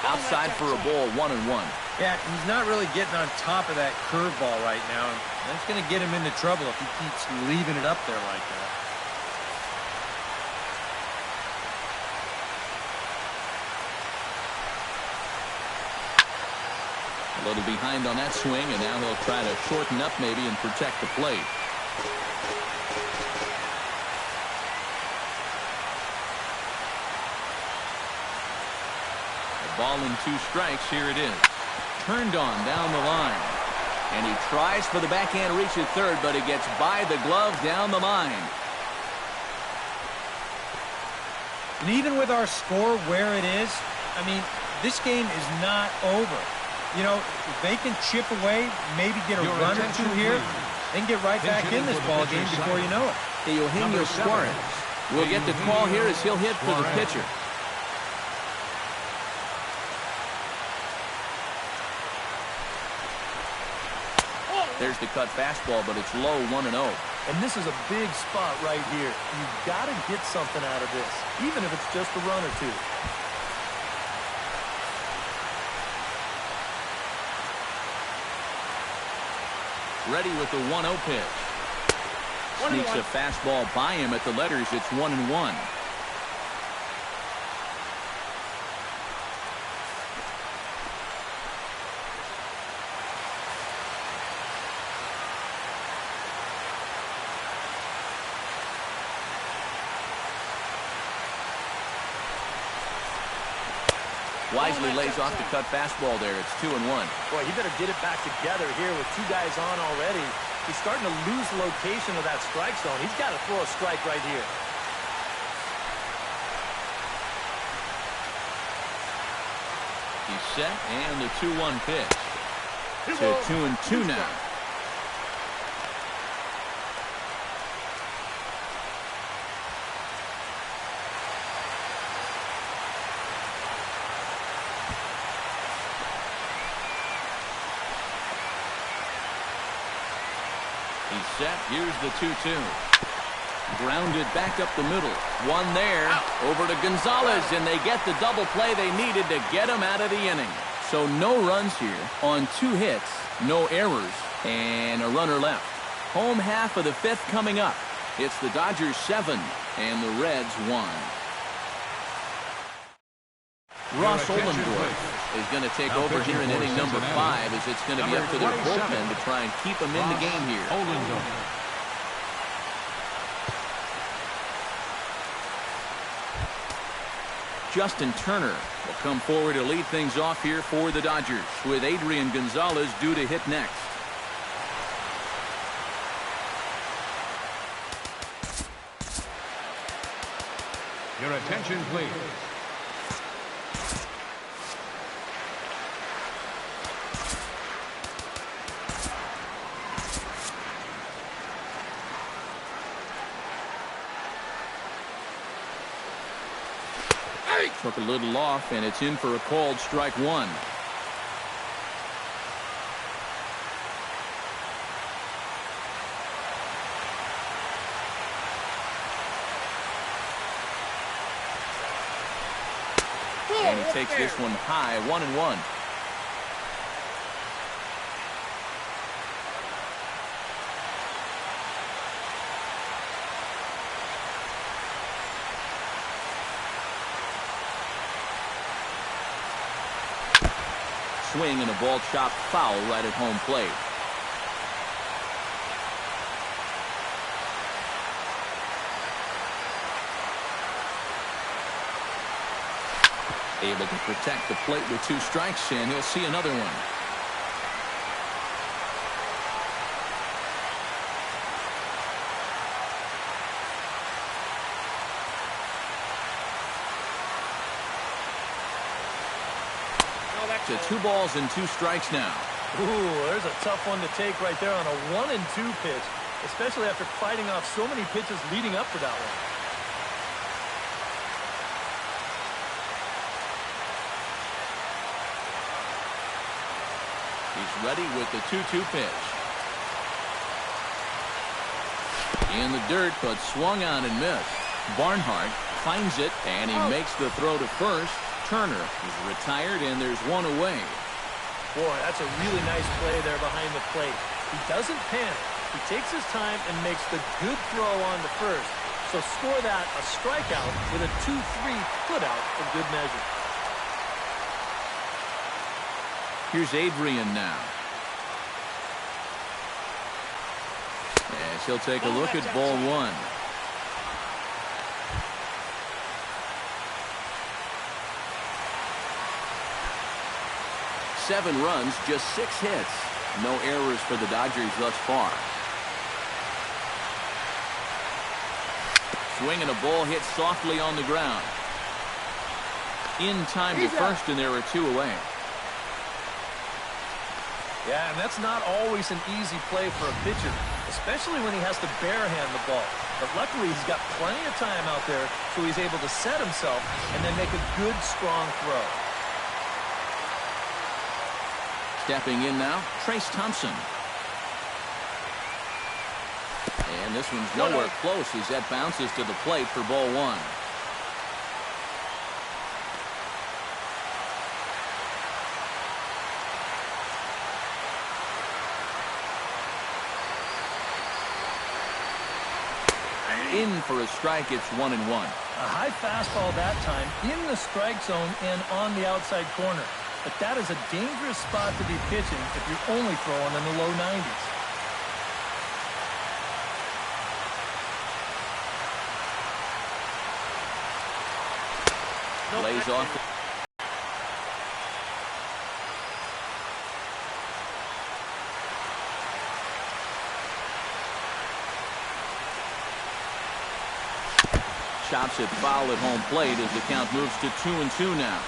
Outside for a ball, 1-1. Yeah, he's not really getting on top of that curveball right now. That's going to get him into trouble if he keeps leaving it up there like that. A little behind on that swing, and now he'll try to shorten up maybe and protect the plate. A ball and 2 strikes. Here it is. Turned on down the line. And he tries for the backhand reach at third, but he gets by the glove down the line. And even with our score where it is, I mean, this game is not over. You know, if they can chip away, maybe get a run or two here, they can get right back in this ball game before you know it. Eugenio Suarez will get the call here as he'll hit for the pitcher. There's the cut fastball, but it's low, 1-0. And this is a big spot right here. You've got to get something out of this, even if it's just a run or two. Ready with the 1-0 pitch. Sneaks a fastball by him at the letters. It's 1-1. Wisely lays off the cut fastball there. It's 2-1. Boy, he better get it back together here with two guys on already. He's starting to lose location of that strike zone. He's got to throw a strike right here. He's set, and the 2-1 pitch. To 2-2 now. He's set. Here's the 2-2. Grounded back up the middle. One there. Over to Gonzalez, and they get the double play they needed to get him out of the inning. So no runs here on 2 hits, no errors, and a runner left. Home half of the 5th coming up. It's the Dodgers 7 and the Reds 1. Ross Ollendorf is going to take over here in inning number 5 as it's going to be up to their bullpen to try and keep him in the game here. Justin Turner will come forward to lead things off here for the Dodgers, with Adrian Gonzalez due to hit next. Your attention, please. Took a little off, and it's in for a called strike 1. And he takes this one high, 1-1. Swing and a ball chopped foul right at home plate. Able to protect the plate with 2 strikes, and he'll see another one. To 2 balls and 2 strikes now. Ooh, there's a tough one to take right there on a 1-2 pitch, especially after fighting off so many pitches leading up to that one. He's ready with the 2-2 pitch. In the dirt, but swung on and missed. Barnhart finds it, and he makes the throw to first. Turner is retired, and there's one away. Boy, that's a really nice play there behind the plate. He doesn't panic. He takes his time and makes the good throw on to first. So score that a strikeout with a 2-3 putout for good measure. Here's Adrian now. As he'll take a look at ball 1. Seven runs, just 6 hits. No errors for the Dodgers thus far. Swing and a ball hit softly on the ground. in time to first, and there are 2 away. Yeah, and that's not always an easy play for a pitcher, especially when he has to barehand the ball. But luckily, he's got plenty of time out there, so he's able to set himself and then make a good, strong throw. Stepping in now, Trace Thompson. And this one's nowhere close as that bounces to the plate for ball 1. In for a strike, it's 1-1. A high fastball that time in the strike zone and on the outside corner. But that is a dangerous spot to be pitching if you're only throwing in the low 90s. Lays off. Chops it foul at home plate as the count moves to 2-2 now.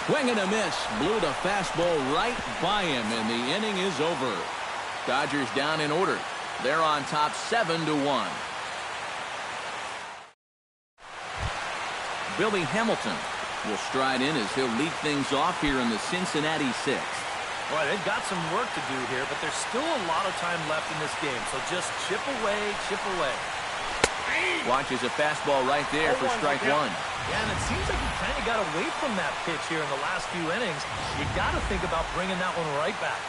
Swing and a miss. Blew the fastball right by him, and the inning is over. Dodgers down in order. They're on top 7-1. Billy Hamilton will stride in as he'll lead things off here in the Cincinnati 6th. Boy, they've got some work to do here, but there's still a lot of time left in this game. So just chip away, chip away. Watches a fastball right there for strike 1. Yeah, and it seems like he kind of got away from that pitch here in the last few innings. You got to think about bringing that one right back.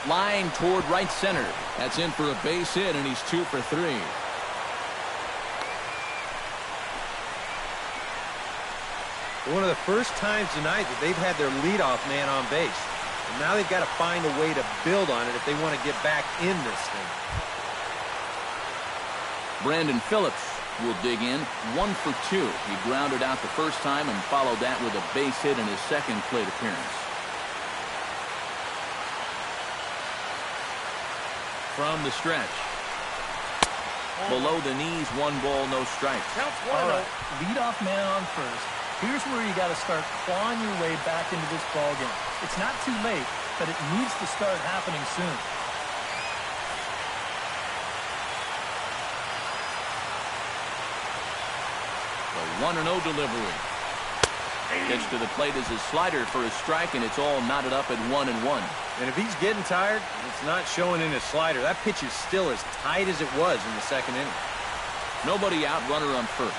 Line toward right center. That's in for a base hit, and he's 2 for 3. One of the first times tonight that they've had their leadoff man on base. And now they've got to find a way to build on it if they want to get back in this thing. Brandon Phillips will dig in. 1 for 2. He grounded out the first time and followed that with a base hit in his second plate appearance. From the stretch. Below the knees, 1 ball, no strikes. All right, leadoff man on first. Here's where you got to start clawing your way back into this ballgame. It's not too late, but it needs to start happening soon. The 1-0 delivery. Pitch to the plate is his slider for a strike, and it's all knotted up at 1-1. And if he's getting tired, it's not showing in his slider. That pitch is still as tight as it was in the second inning. Nobody out, runner on first.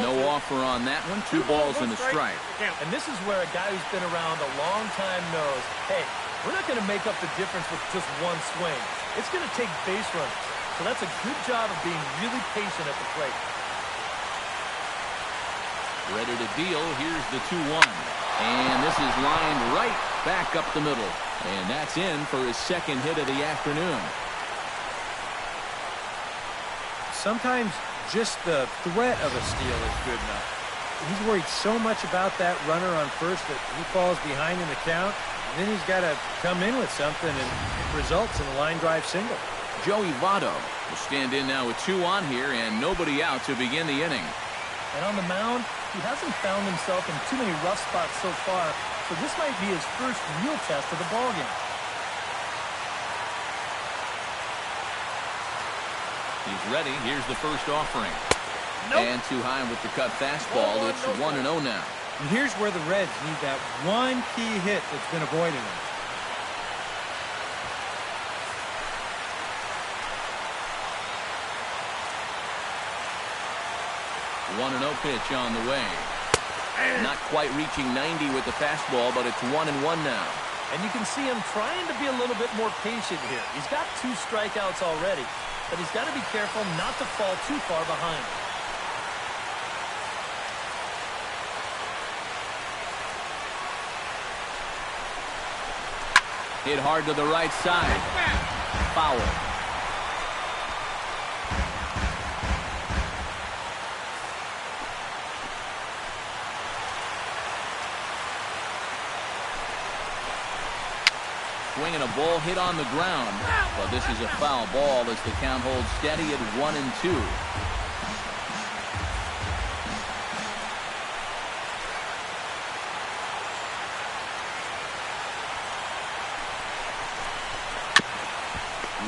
No offer on that one. 2 balls and a strike. And this is where a guy who's been around a long time knows, hey, we're not going to make up the difference with just 1 swing. It's going to take base runners. So that's a good job of being really patient at the plate. Ready to deal. Here's the 2-1. And this is lined right back up the middle. And that's in for his second hit of the afternoon. Sometimes just the threat of a steal is good enough. He's worried so much about that runner on first that he falls behind in the count. And then he's got to come in with something, and it results in a line drive single. Joey Votto will stand in now with 2 on here and nobody out to begin the inning. And on the mound, he hasn't found himself in too many rough spots so far, so this might be his first real test of the ballgame. He's ready. Here's the first offering. Nope. And too high with the cut fastball. It's 1-0 now. And here's where the Reds need that one key hit that's been avoiding them. One 1-0 pitch on the way. Not quite reaching 90 with the fastball, but it's 1-1 now. And you can see him trying to be a little bit more patient here. He's got 2 strikeouts already, but he's got to be careful not to fall too far behind. Hit hard to the right side. Foul. swinging a ball hit on the ground. But this is a foul ball as the count holds steady at 1-2.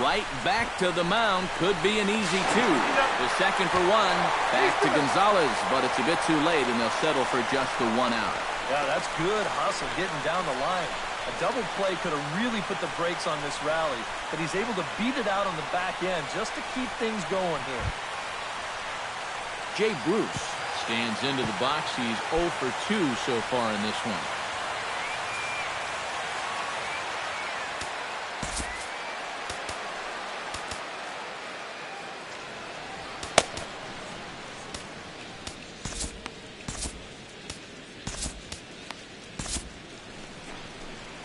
Right back to the mound. Could be an easy two. The second for one. Back to Gonzalez, but it's a bit too late, and they'll settle for just the 1 out. Yeah, that's good hustle getting down the line. A double play could have really put the brakes on this rally, but he's able to beat it out on the back end just to keep things going here. Jay Bruce stands into the box. He's 0 for 2 so far in this one.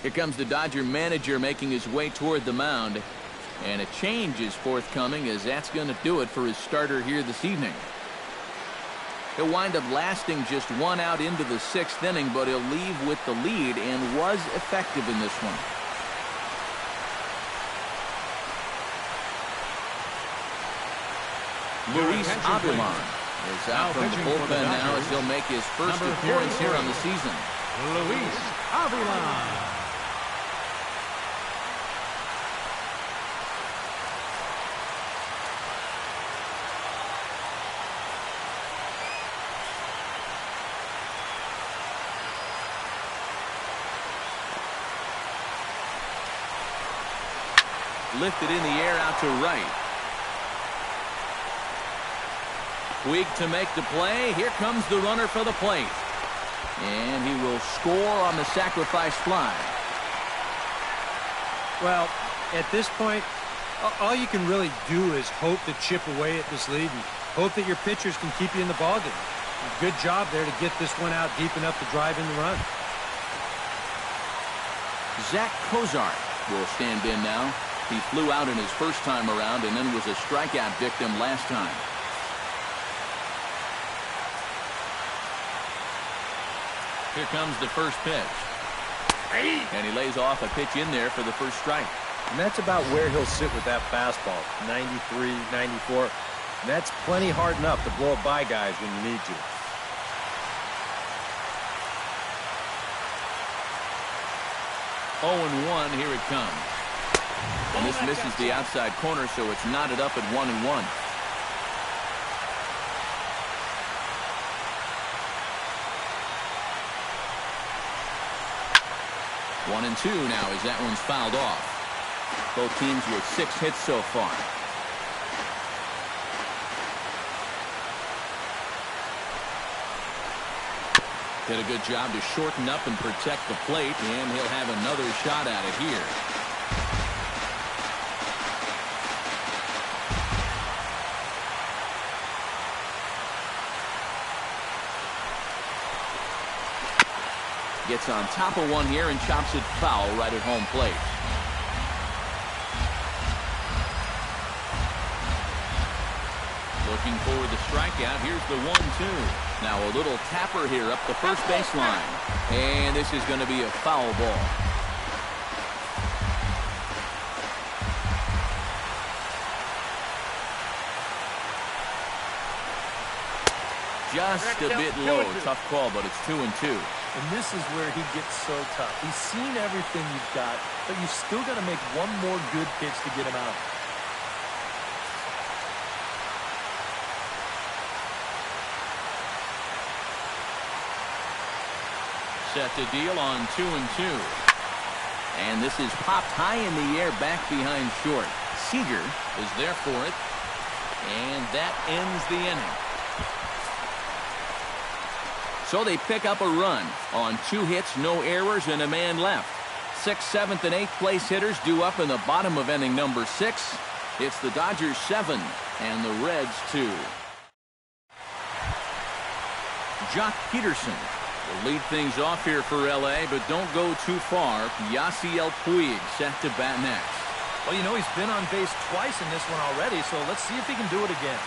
Here comes the Dodger manager making his way toward the mound. And a change is forthcoming, as that's going to do it for his starter here this evening. He'll wind up lasting just 1 out into the 6th inning, but he'll leave with the lead and was effective in this one. Luis Avilan is out from the bullpen now as he'll make his first appearance here on the season. Luis Avilan. Lifted in the air out to right. Puig to make the play. Here comes the runner for the plate. And he will score on the sacrifice fly. Well, at this point, all you can really do is hope to chip away at this lead and hope that your pitchers can keep you in the ballgame. Good job there to get this one out deep enough to drive in the run. Zach Kozar will stand in now. He flew out in his first time around and then was a strikeout victim last time. Here comes the first pitch. And he lays off a pitch in there for the first strike. And that's about where he'll sit with that fastball, 93, 94. And that's plenty hard enough to blow it by guys when you need to. Oh, 0-1, here it comes. And this misses the outside corner, so it's knotted up at 1-1. One and 2 now as that one's fouled off. Both teams with 6 hits so far. Did a good job to shorten up and protect the plate, and he'll have another shot at it here. Gets on top of one here and chops it foul right at home plate. Looking for the strikeout. Here's the 1-2. Now a little tapper here up the first baseline. And this is going to be a foul ball. Just a bit low. Tough call, but it's 2-2. And this is where he gets so tough. He's seen everything you've got, but you've still got to make one more good pitch to get him out. Set to deal on 2-2. And this is popped high in the air back behind short. Seager is there for it. And that ends the inning. So they pick up a run on 2 hits, no errors, and a man left. 6th, 7th, and 8th place hitters due up in the bottom of inning number 6. It's the Dodgers 7 and the Reds 2. Jock Peterson will lead things off here for L.A., but don't go too far. Yasiel Puig set to bat next. Well, you know, he's been on base twice in this one already, so let's see if he can do it again.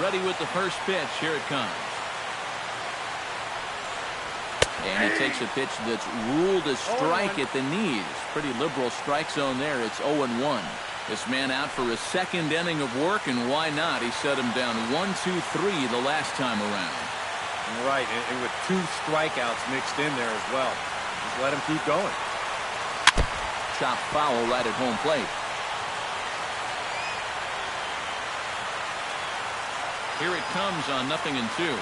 Ready with the first pitch. Here it comes. And he takes a pitch that's ruled a strike at the knees. Pretty liberal strike zone there. It's 0-1. This man out for a second inning of work, and why not? He set him down 1-2-3 the last time around. Right, and with 2 strikeouts mixed in there as well. Just let him keep going. Chopped foul right at home plate. Here it comes on 0-2.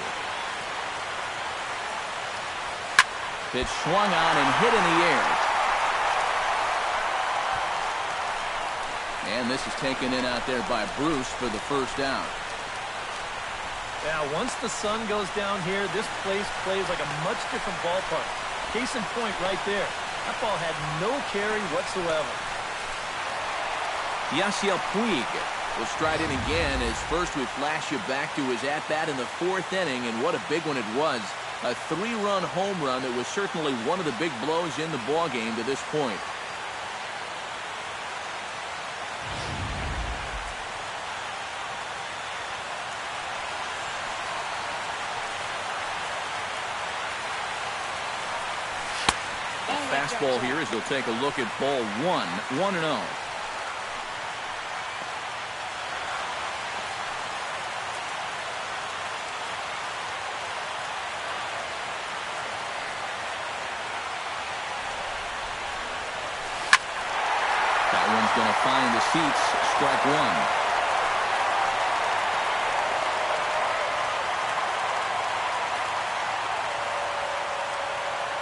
Pitch swung on and hit in the air. And this is taken in out there by Bruce for the first out. Yeah, once the sun goes down here, this place plays like a much different ballpark. Case in point right there. That ball had no carry whatsoever. Yasiel Puig will stride in again as first we flash you back to his at-bat in the 4th inning, and what a big one it was. A 3-run home run that was certainly one of the big blows in the ballgame to this point. Fastball here as they'll take a look at ball 1, 1-0. That one's going to find the seats. Strike 1.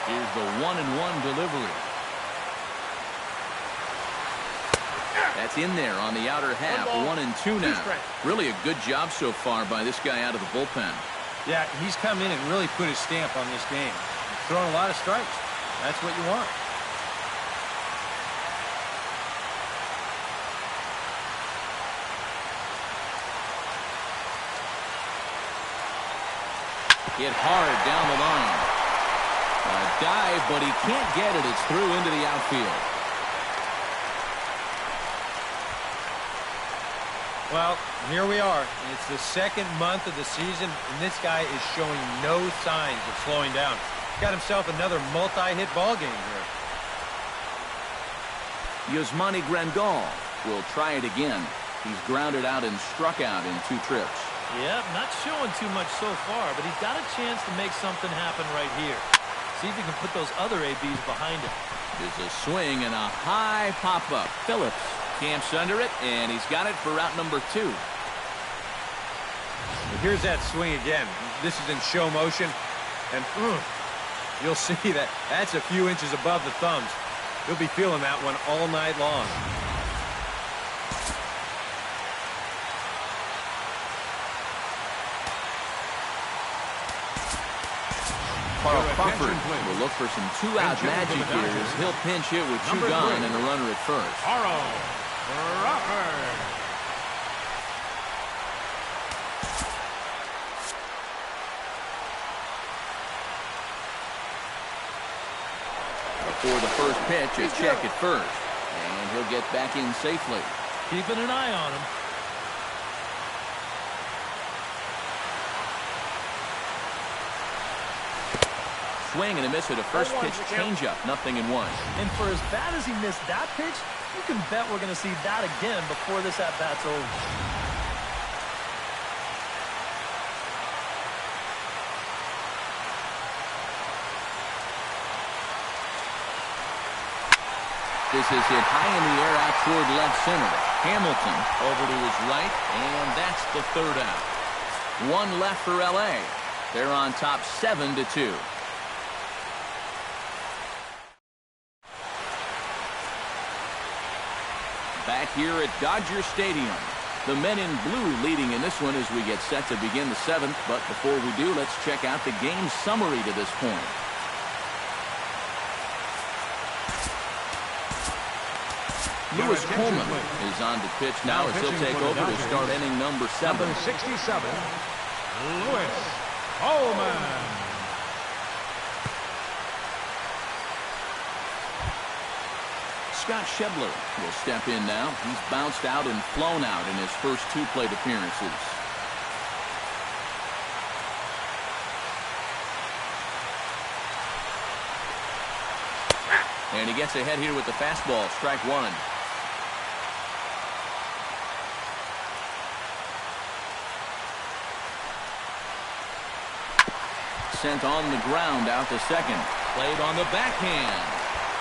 Here's the 1-1 delivery. That's in there on the outer half. 1-2 now. Really a good job so far by this guy out of the bullpen. Yeah, he's come in and really put his stamp on this game. He's throwing a lot of strikes. That's what you want. Hit hard down the line. A dive, but he can't get it. It's through into the outfield. Well, here we are. It's the 2nd month of the season, and this guy is showing no signs of slowing down. He's got himself another multi-hit ball game here. Yasmani Grandal will try it again. He's grounded out and struck out in 2 trips. Yep, not showing too much so far, but he's got a chance to make something happen right here. See if he can put those other ABs behind him. There's a swing and a high pop-up. Phillips camps under it, and he's got it for route number 2. Here's that swing again. This is in show motion, and you'll see that that's a few inches above the thumbs. He'll be feeling that one all night long. Carl Crawford will look for some 2-out magic here as he'll pinch hit with 2 gone and a runner at first. Carl Crawford. Before the first pitch, a check at first. And he'll get back in safely. Keeping an eye on him. Swing and a miss at a first pitch changeup. 0-1. And for as bad as he missed that pitch, you can bet we're going to see that again before this at-bat's over. This is hit high in the air out toward left center. Hamilton over to his right, and that's the 3rd out. 1 left for L.A. They're on top 7-2. Back here at Dodger Stadium. The men in blue leading in this one as we get set to begin the 7th. But before we do, let's check out the game summary to this point. Lewis Coleman is on to pitch now as he'll take over to start inning number 7. Number 67, Lewis Coleman. Scott Schebler will step in now. He's bounced out and flown out in his first 2 plate appearances. And he gets ahead here with the fastball, strike one. Sent on the ground out to second. Played on the backhand.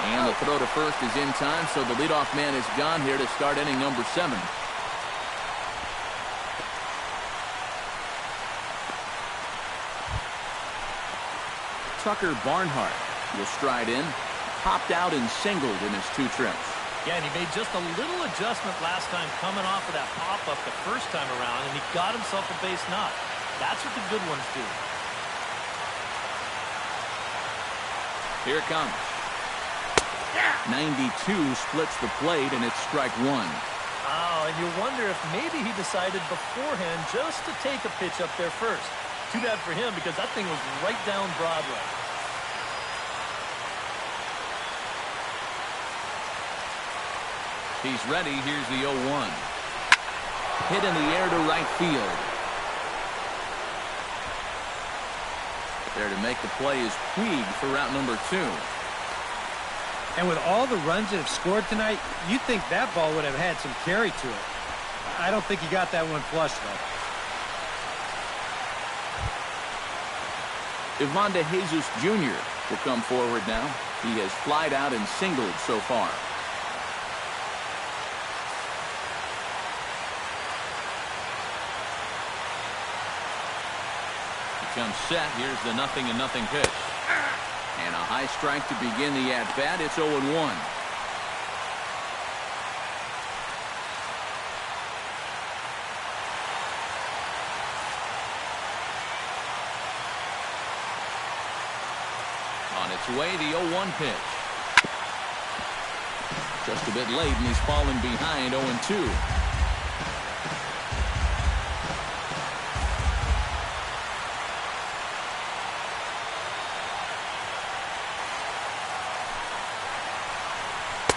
And the throw to first is in time, so the leadoff man is gone here to start inning number 7. Tucker Barnhart will stride in. Popped out and singled in his 2 trips. Yeah, and he made just a little adjustment last time coming off of that pop-up the first time around, and he got himself a base knock. That's what the good ones do. Here it comes. 92 splits the plate, and it's strike one. Oh, and you wonder if maybe he decided beforehand just to take a pitch up there first. Too bad for him because that thing was right down Broadway. He's ready. Here's the 0-1. Hit in the air to right field. There to make the play is Puig for route number 2. And with all the runs that have scored tonight, you'd think that ball would have had some carry to it. I don't think he got that one flush, though. Ivan De Jesus Jr. will come forward now. He has flied out and singled so far. He comes set. Here's the 0-0 pitch. And a high strike to begin the at-bat. It's 0-1. On its way, the 0-1 pitch. Just a bit late, and he's fallen behind 0-2.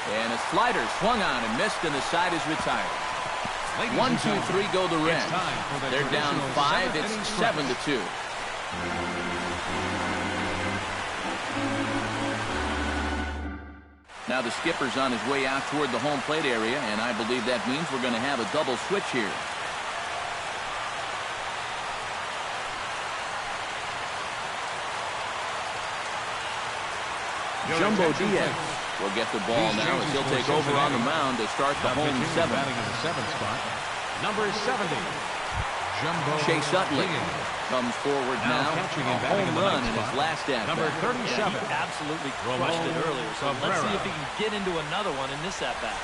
And a slider swung on and missed, and the side is retired. 1, 2, 3 go the Reds. They're down 5. It's 7-2. Now the skipper's on his way out toward the home plate area, and I believe that means we're going to have a double switch here. Jumbo Diaz will get the ball now as he'll take over on the mound to start the home 7. Batting in the 7th spot. Number 70. Jumbo Chase Utley comes forward now. A home run in his last at-bat. Number 37. Yeah, he absolutely crushed it earlier. So let's see if he can get into another one in this at-bat.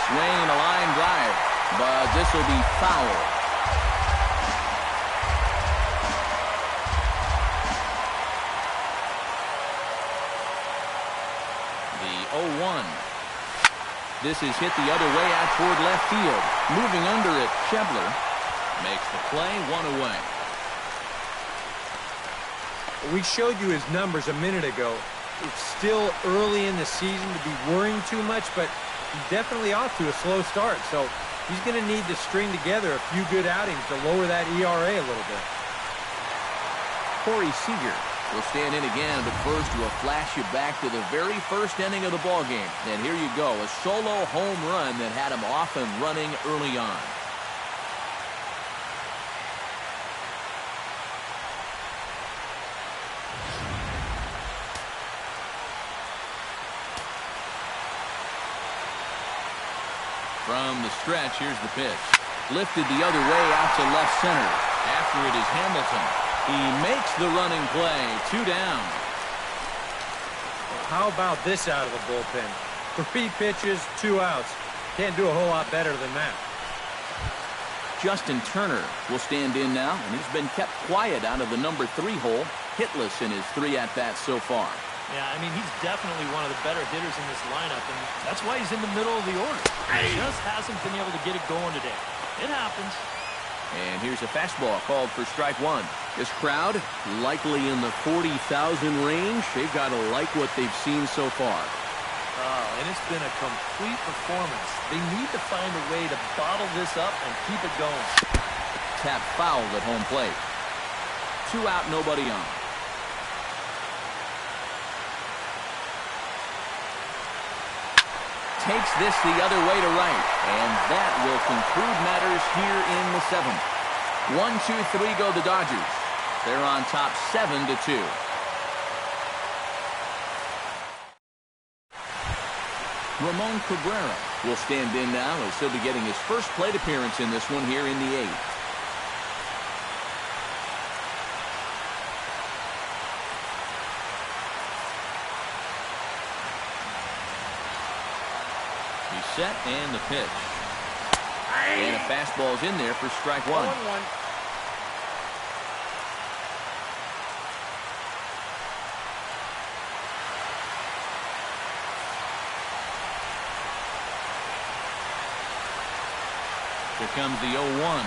Swing and a line drive, but this will be foul. The 0-1. This is hit the other way out toward left field. Moving under it, Schebler makes the play, 1 away. We showed you his numbers a minute ago. It's still early in the season to be worrying too much, but he's definitely off to a slow start. So he's going to need to string together a few good outings to lower that ERA a little bit. Corey Seager will stand in again, but first we'll flash you back to the very first inning of the ballgame. And here you go, a solo home run that had him off and running early on. From the stretch, here's the pitch. Lifted the other way out to left center. After it is Hamilton. He makes the running play. 2 down. How about this out of the bullpen? 3 pitches, 2 outs. Can't do a whole lot better than that. Justin Turner will stand in now, and he's been kept quiet out of the number 3 hole. Hitless in his 3 at-bats so far. Yeah, I mean, he's definitely one of the better hitters in this lineup, and that's why he's in the middle of the order. He just hasn't been able to get it going today. It happens. And here's a fastball called for strike 1. This crowd, likely in the 40,000 range. They've got to like what they've seen so far. Oh, and it's been a complete performance. They need to find a way to bottle this up and keep it going. Tap fouled at home plate. 2 out, nobody on. takes this the other way to right. And that will conclude matters here in the 7th. 1-2-3 go the Dodgers. They're on top 7-2. Ramon Cabrera will stand in now as he'll be getting his first plate appearance in this one here in the 8th. He's set and the pitch. And a fastball's in there for strike one. 1-1. Here comes the 0-1.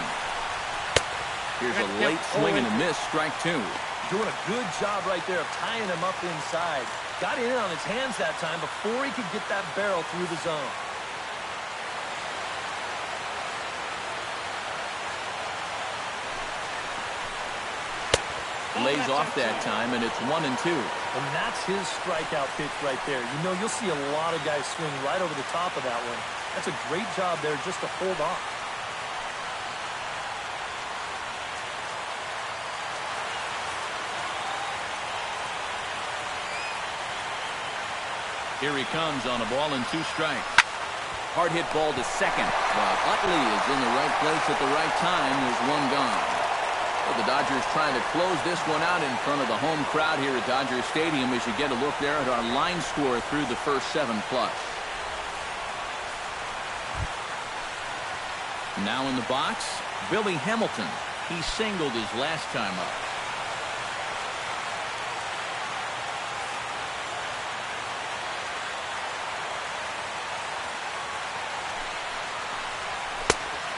Here's a late swing and a miss, strike two. Doing a good job right there of tying him up inside. Got in on his hands that time before he could get that barrel through the zone. Lays off that time, and it's 1-2. And that's his strikeout pitch right there. You know, you'll see a lot of guys swing right over the top of that one. That's a great job there just to hold off. Here he comes on a ball and 2 strikes. Hard hit ball to second. While Utley is in the right place at the right time, there's one gone. Well, the Dodgers trying to close this one out in front of the home crowd here at Dodger Stadium as you get a look there at our line score through the first 7+. Now in the box, Billy Hamilton. He singled his last time up.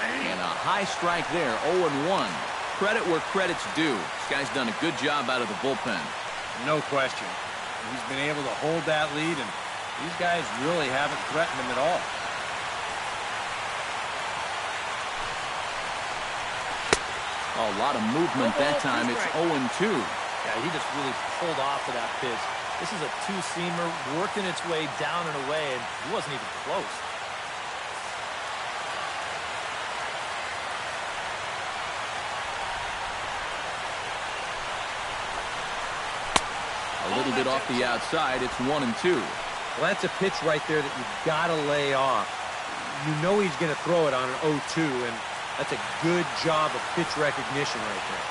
And a high strike there, 0-1. Credit where credit's due. This guy's done a good job out of the bullpen. No question. He's been able to hold that lead, and these guys really haven't threatened him at all. A lot of movement that time. It's 0-2. Yeah, he just really pulled off of that pitch. This is a two-seamer working its way down and away, and he wasn't even close. A little bit off the outside. It's 1-2. Well, that's a pitch right there that you've got to lay off. You know he's going to throw it on an 0-2, and that's a good job of pitch recognition right there.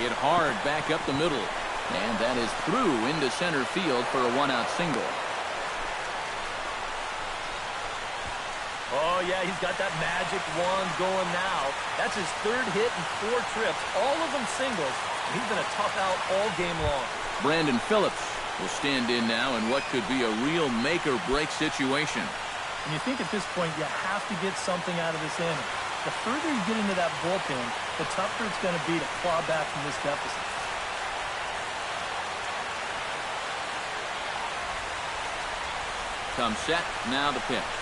Hit hard back up the middle. And that is through into center field for a 1-out single. Oh, yeah, he's got that magic wand going now. That's his 3rd hit in 4 trips, all of them singles. And he's been a tough out all game long. Brandon Phillips will stand in now in what could be a real make-or-break situation. And you think at this point you have to get something out of this inning. The further you get into that bullpen, the tougher it's going to be to claw back from this deficit. Come set, now the pitch.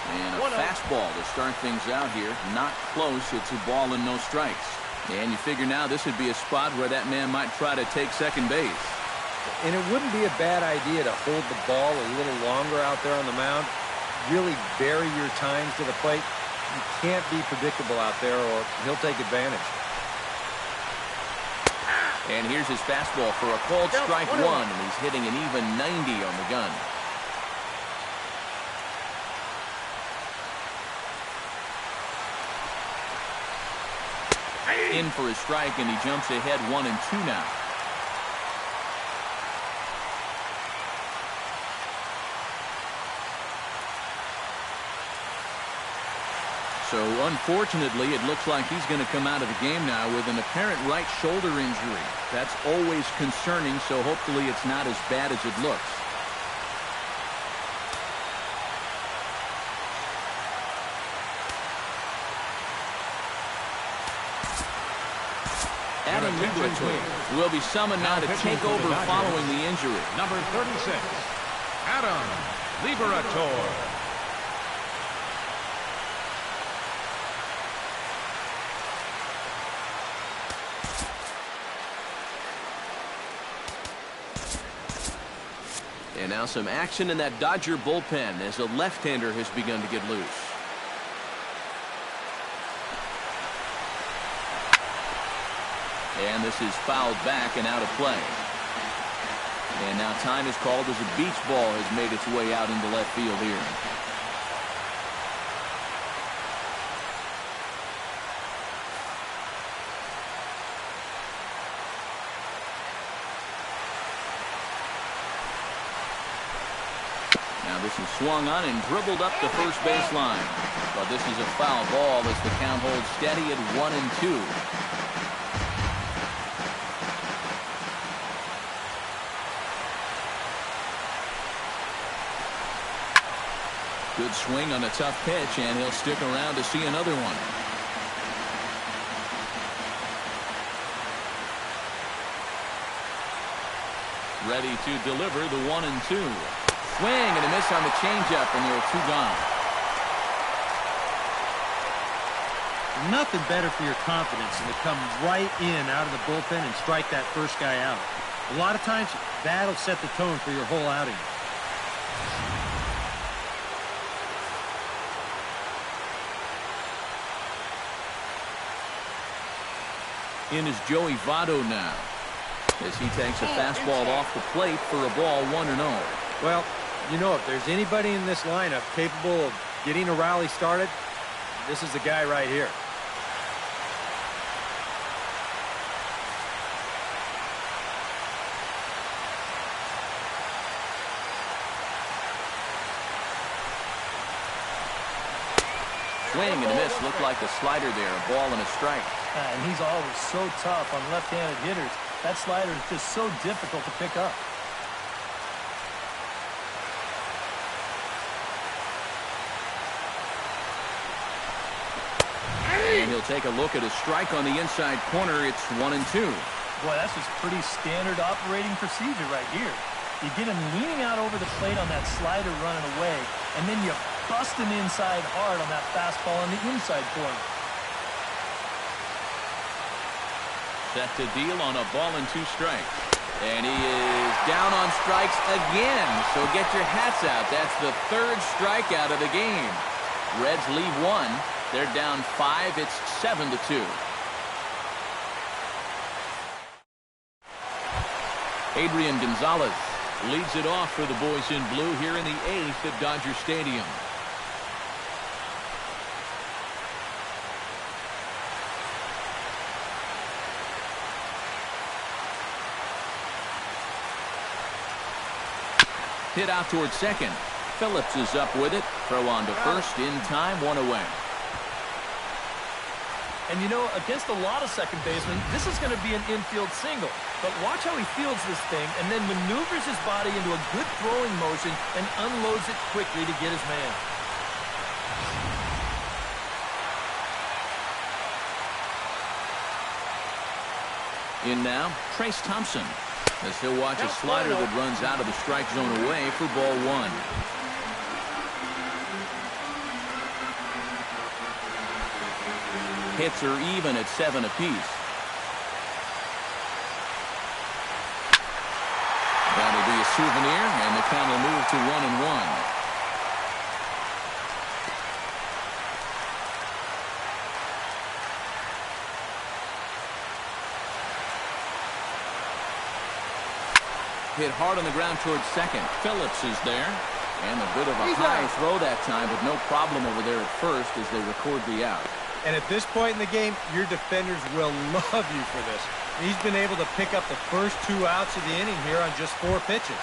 And a fastball to start things out here. Not close. It's a ball and no strikes. And you figure now this would be a spot where that man might try to take second base. And it wouldn't be a bad idea to hold the ball a little longer out there on the mound. Really vary your times to the plate. You can't be predictable out there or he'll take advantage. And here's his fastball for a called strike one. And he's hitting an even 90 on the gun. In for a strike, and he jumps ahead 1-2 now. So unfortunately, it looks like he's going to come out of the game now with an apparent right shoulder injury. That's always concerning, so hopefully it's not as bad as it looks. Adam Liverpool will be summoned now to take over following the injury. Number 36, Adam Liberator. And now some action in that Dodger bullpen as a left-hander has begun to get loose. And this is fouled back and out of play. And now time is called as a beach ball has made its way out into left field here. Now this is swung on and dribbled up the first baseline. But this is a foul ball as the count holds steady at 1-2. Good swing on a tough pitch, and he'll stick around to see another one. Ready to deliver the 1-2. Swing and a miss on the changeup, and there are 2 gone. Nothing better for your confidence than to come right in out of the bullpen and strike that first guy out. A lot of times, that'll set the tone for your whole outing. In is Joey Votto now, as he takes a fastball off the plate for a ball 1-0. Well, you know, if there's anybody in this lineup capable of getting a rally started, this is the guy right here. Swing and a miss. Looked like a slider there. A ball and a strike. And he's always so tough on left-handed hitters. That slider is just so difficult to pick up. And he'll take a look at a strike on the inside corner. It's 1-2. Boy, that's just pretty standard operating procedure right here. You get him leaning out over the plate on that slider running away, and then you bust him inside hard on that fastball on the inside corner. Set to deal on a ball and 2 strikes. And he is down on strikes again. So get your hats out. That's the 3rd strikeout of the game. Reds leave 1. They're down 5. It's 7-2. Adrian Gonzalez leads it off for the boys in blue here in the 8th at Dodger Stadium. Hit out towards second. Phillips is up with it. Throw on to first. In time, 1 away. And you know, against a lot of second basemen, this is going to be an infield single. But watch how he fields this thing and then maneuvers his body into a good throwing motion and unloads it quickly to get his man. In now, Trace Thompson, as he'll watch a slider that runs out of the strike zone away for ball 1. Hits are even at 7 apiece. That'll be a souvenir, and the count will move to 1-1. Hit hard on the ground towards second. Phillips is there. And a bit of a high throw that time, but no problem over there at first as they record the out. And at this point in the game, your defenders will love you for this. He's been able to pick up the first 2 outs of the inning here on just 4 pitches.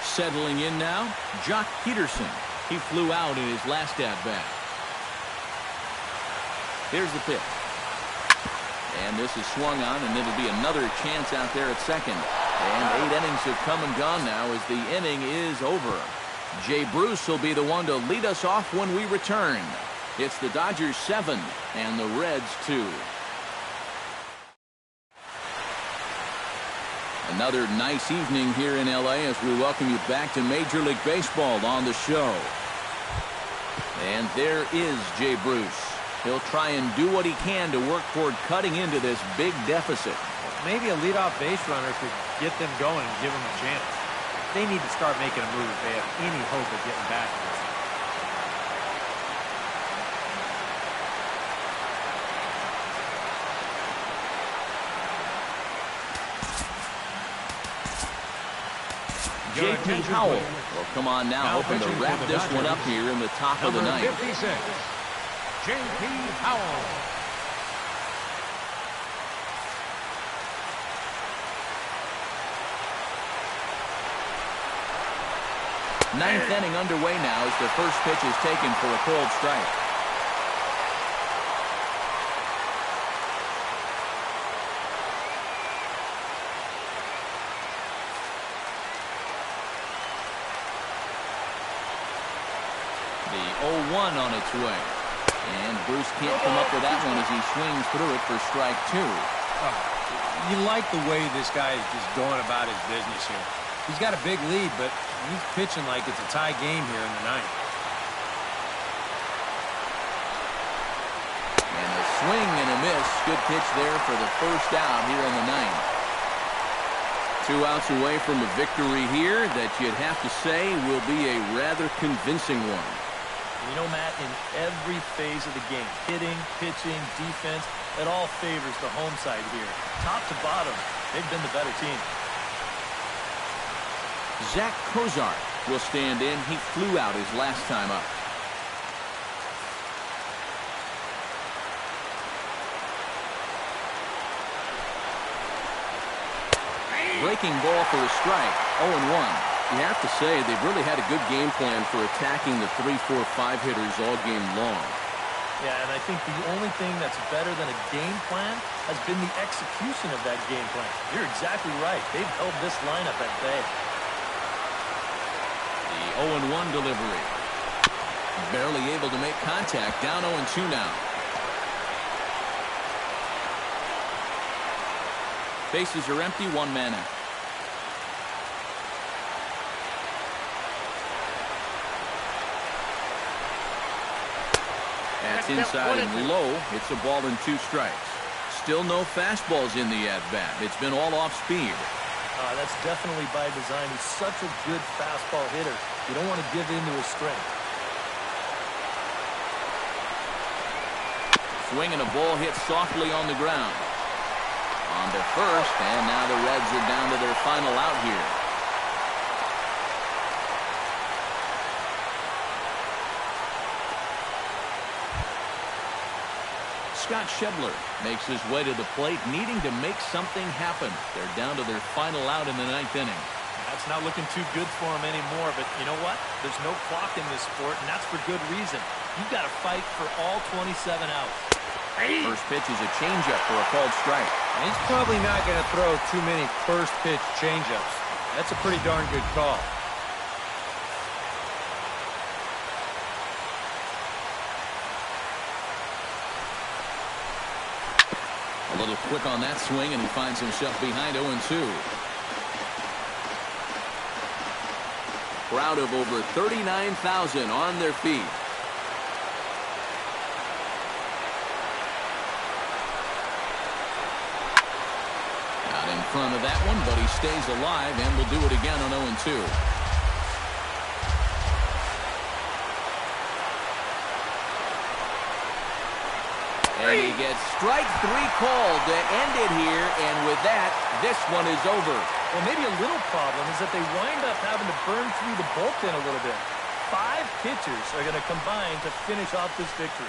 Settling in now, Jock Peterson. He flew out in his last at-bat. Here's the pitch. And this is swung on, and it'll be another chance out there at second. And 8 innings have come and gone now as the inning is over. Jay Bruce will be the one to lead us off when we return. It's the Dodgers 7 and the Reds 2. Another nice evening here in L.A. as we welcome you back to Major League Baseball on the show. And there is Jay Bruce. He'll try and do what he can to work toward cutting into this big deficit. Maybe a leadoff base runner could get them going and give them a chance. they need to start making a move if they have any hope of getting back in this. J.P. Howell will come on now, hoping to wrap this one up here in the top of the ninth. 56, J.P. Howell. Ninth inning underway now as the first pitch is taken for a cold strike. The 0-1 on its way. And Bruce can't come up with that one as he swings through it for strike two. You like the way this guy is just going about his business here. He's got a big lead, but he's pitching like it's a tie game here in the ninth. And a swing and a miss. Good pitch there for the first out here in the ninth. 2 outs away from a victory here that you'd have to say will be a rather convincing one. You know, Matt, in every phase of the game, hitting, pitching, defense, it all favors the home side here. Top to bottom, they've been the better team. Zach Kozart will stand in. He flew out his last time up. Breaking ball for a strike. 0-1. You have to say they've really had a good game plan for attacking the 3, 4, 5 hitters all game long. Yeah, and I think the only thing that's better than a game plan has been the execution of that game plan. You're exactly right. They've held this lineup at bay. The 0-1 delivery. Barely able to make contact. Down 0-2 now. Bases are empty. 1 man out. That's inside and low. It's a ball and 2 strikes. Still no fastballs in the at-bat. It's been all off speed. That's definitely by design. He's such a good fastball hitter. You don't want to give in to his strength. Swing and a ball hit softly on the ground. On to first, and now the Reds are down to their final out here. Scott Schebler makes his way to the plate, needing to make something happen. They're down to their final out in the 9th inning. That's not looking too good for him anymore, but you know what? There's no clock in this sport, and that's for good reason. You've got to fight for all 27 outs. First pitch is a changeup for a called strike. And he's probably not going to throw too many first pitch changeups. That's a pretty darn good call. A little quick on that swing, and he finds himself behind 0-2. Crowd of over 39,000 on their feet. Out in front of that one, but he stays alive and will do it again on 0-2. And he gets strike 3 called to end it here, and with that, this one is over. Well, maybe a little problem is that they wind up having to burn through the bullpen a little bit. 5 pitchers are going to combine to finish off this victory.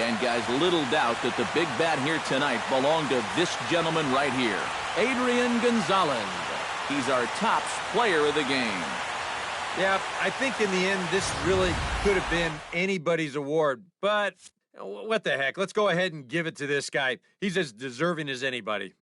And, guys, little doubt that the big bat here tonight belonged to this gentleman right here, Adrian Gonzalez. He's our top player of the game. Yeah, I think in the end, this really could have been anybody's award. But what the heck? Let's go ahead and give it to this guy. He's as deserving as anybody.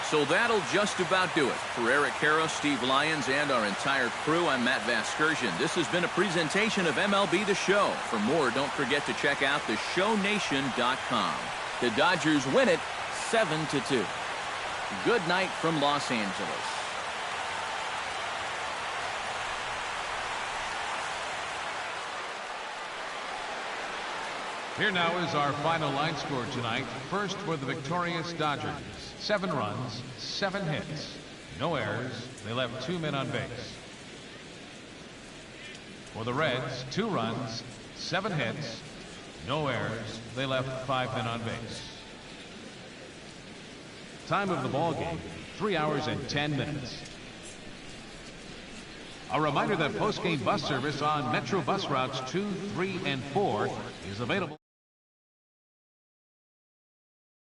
So that'll just about do it. For Eric Karros, Steve Lyons, and our entire crew, I'm Matt Vasgersian. This has been a presentation of MLB The Show. For more, don't forget to check out theshownation.com. The Dodgers win it 7-2. Good night from Los Angeles. Here now is our final line score tonight. First for the victorious Dodgers. 7 runs, 7 hits, no errors. They left 2 men on base. For the Reds, 2 runs, 7 hits, no errors. They left 5 men on base. Time of the ball game, 3 hours and 10 minutes. A reminder that post-game bus service on Metro bus routes 2, 3, and 4 is available.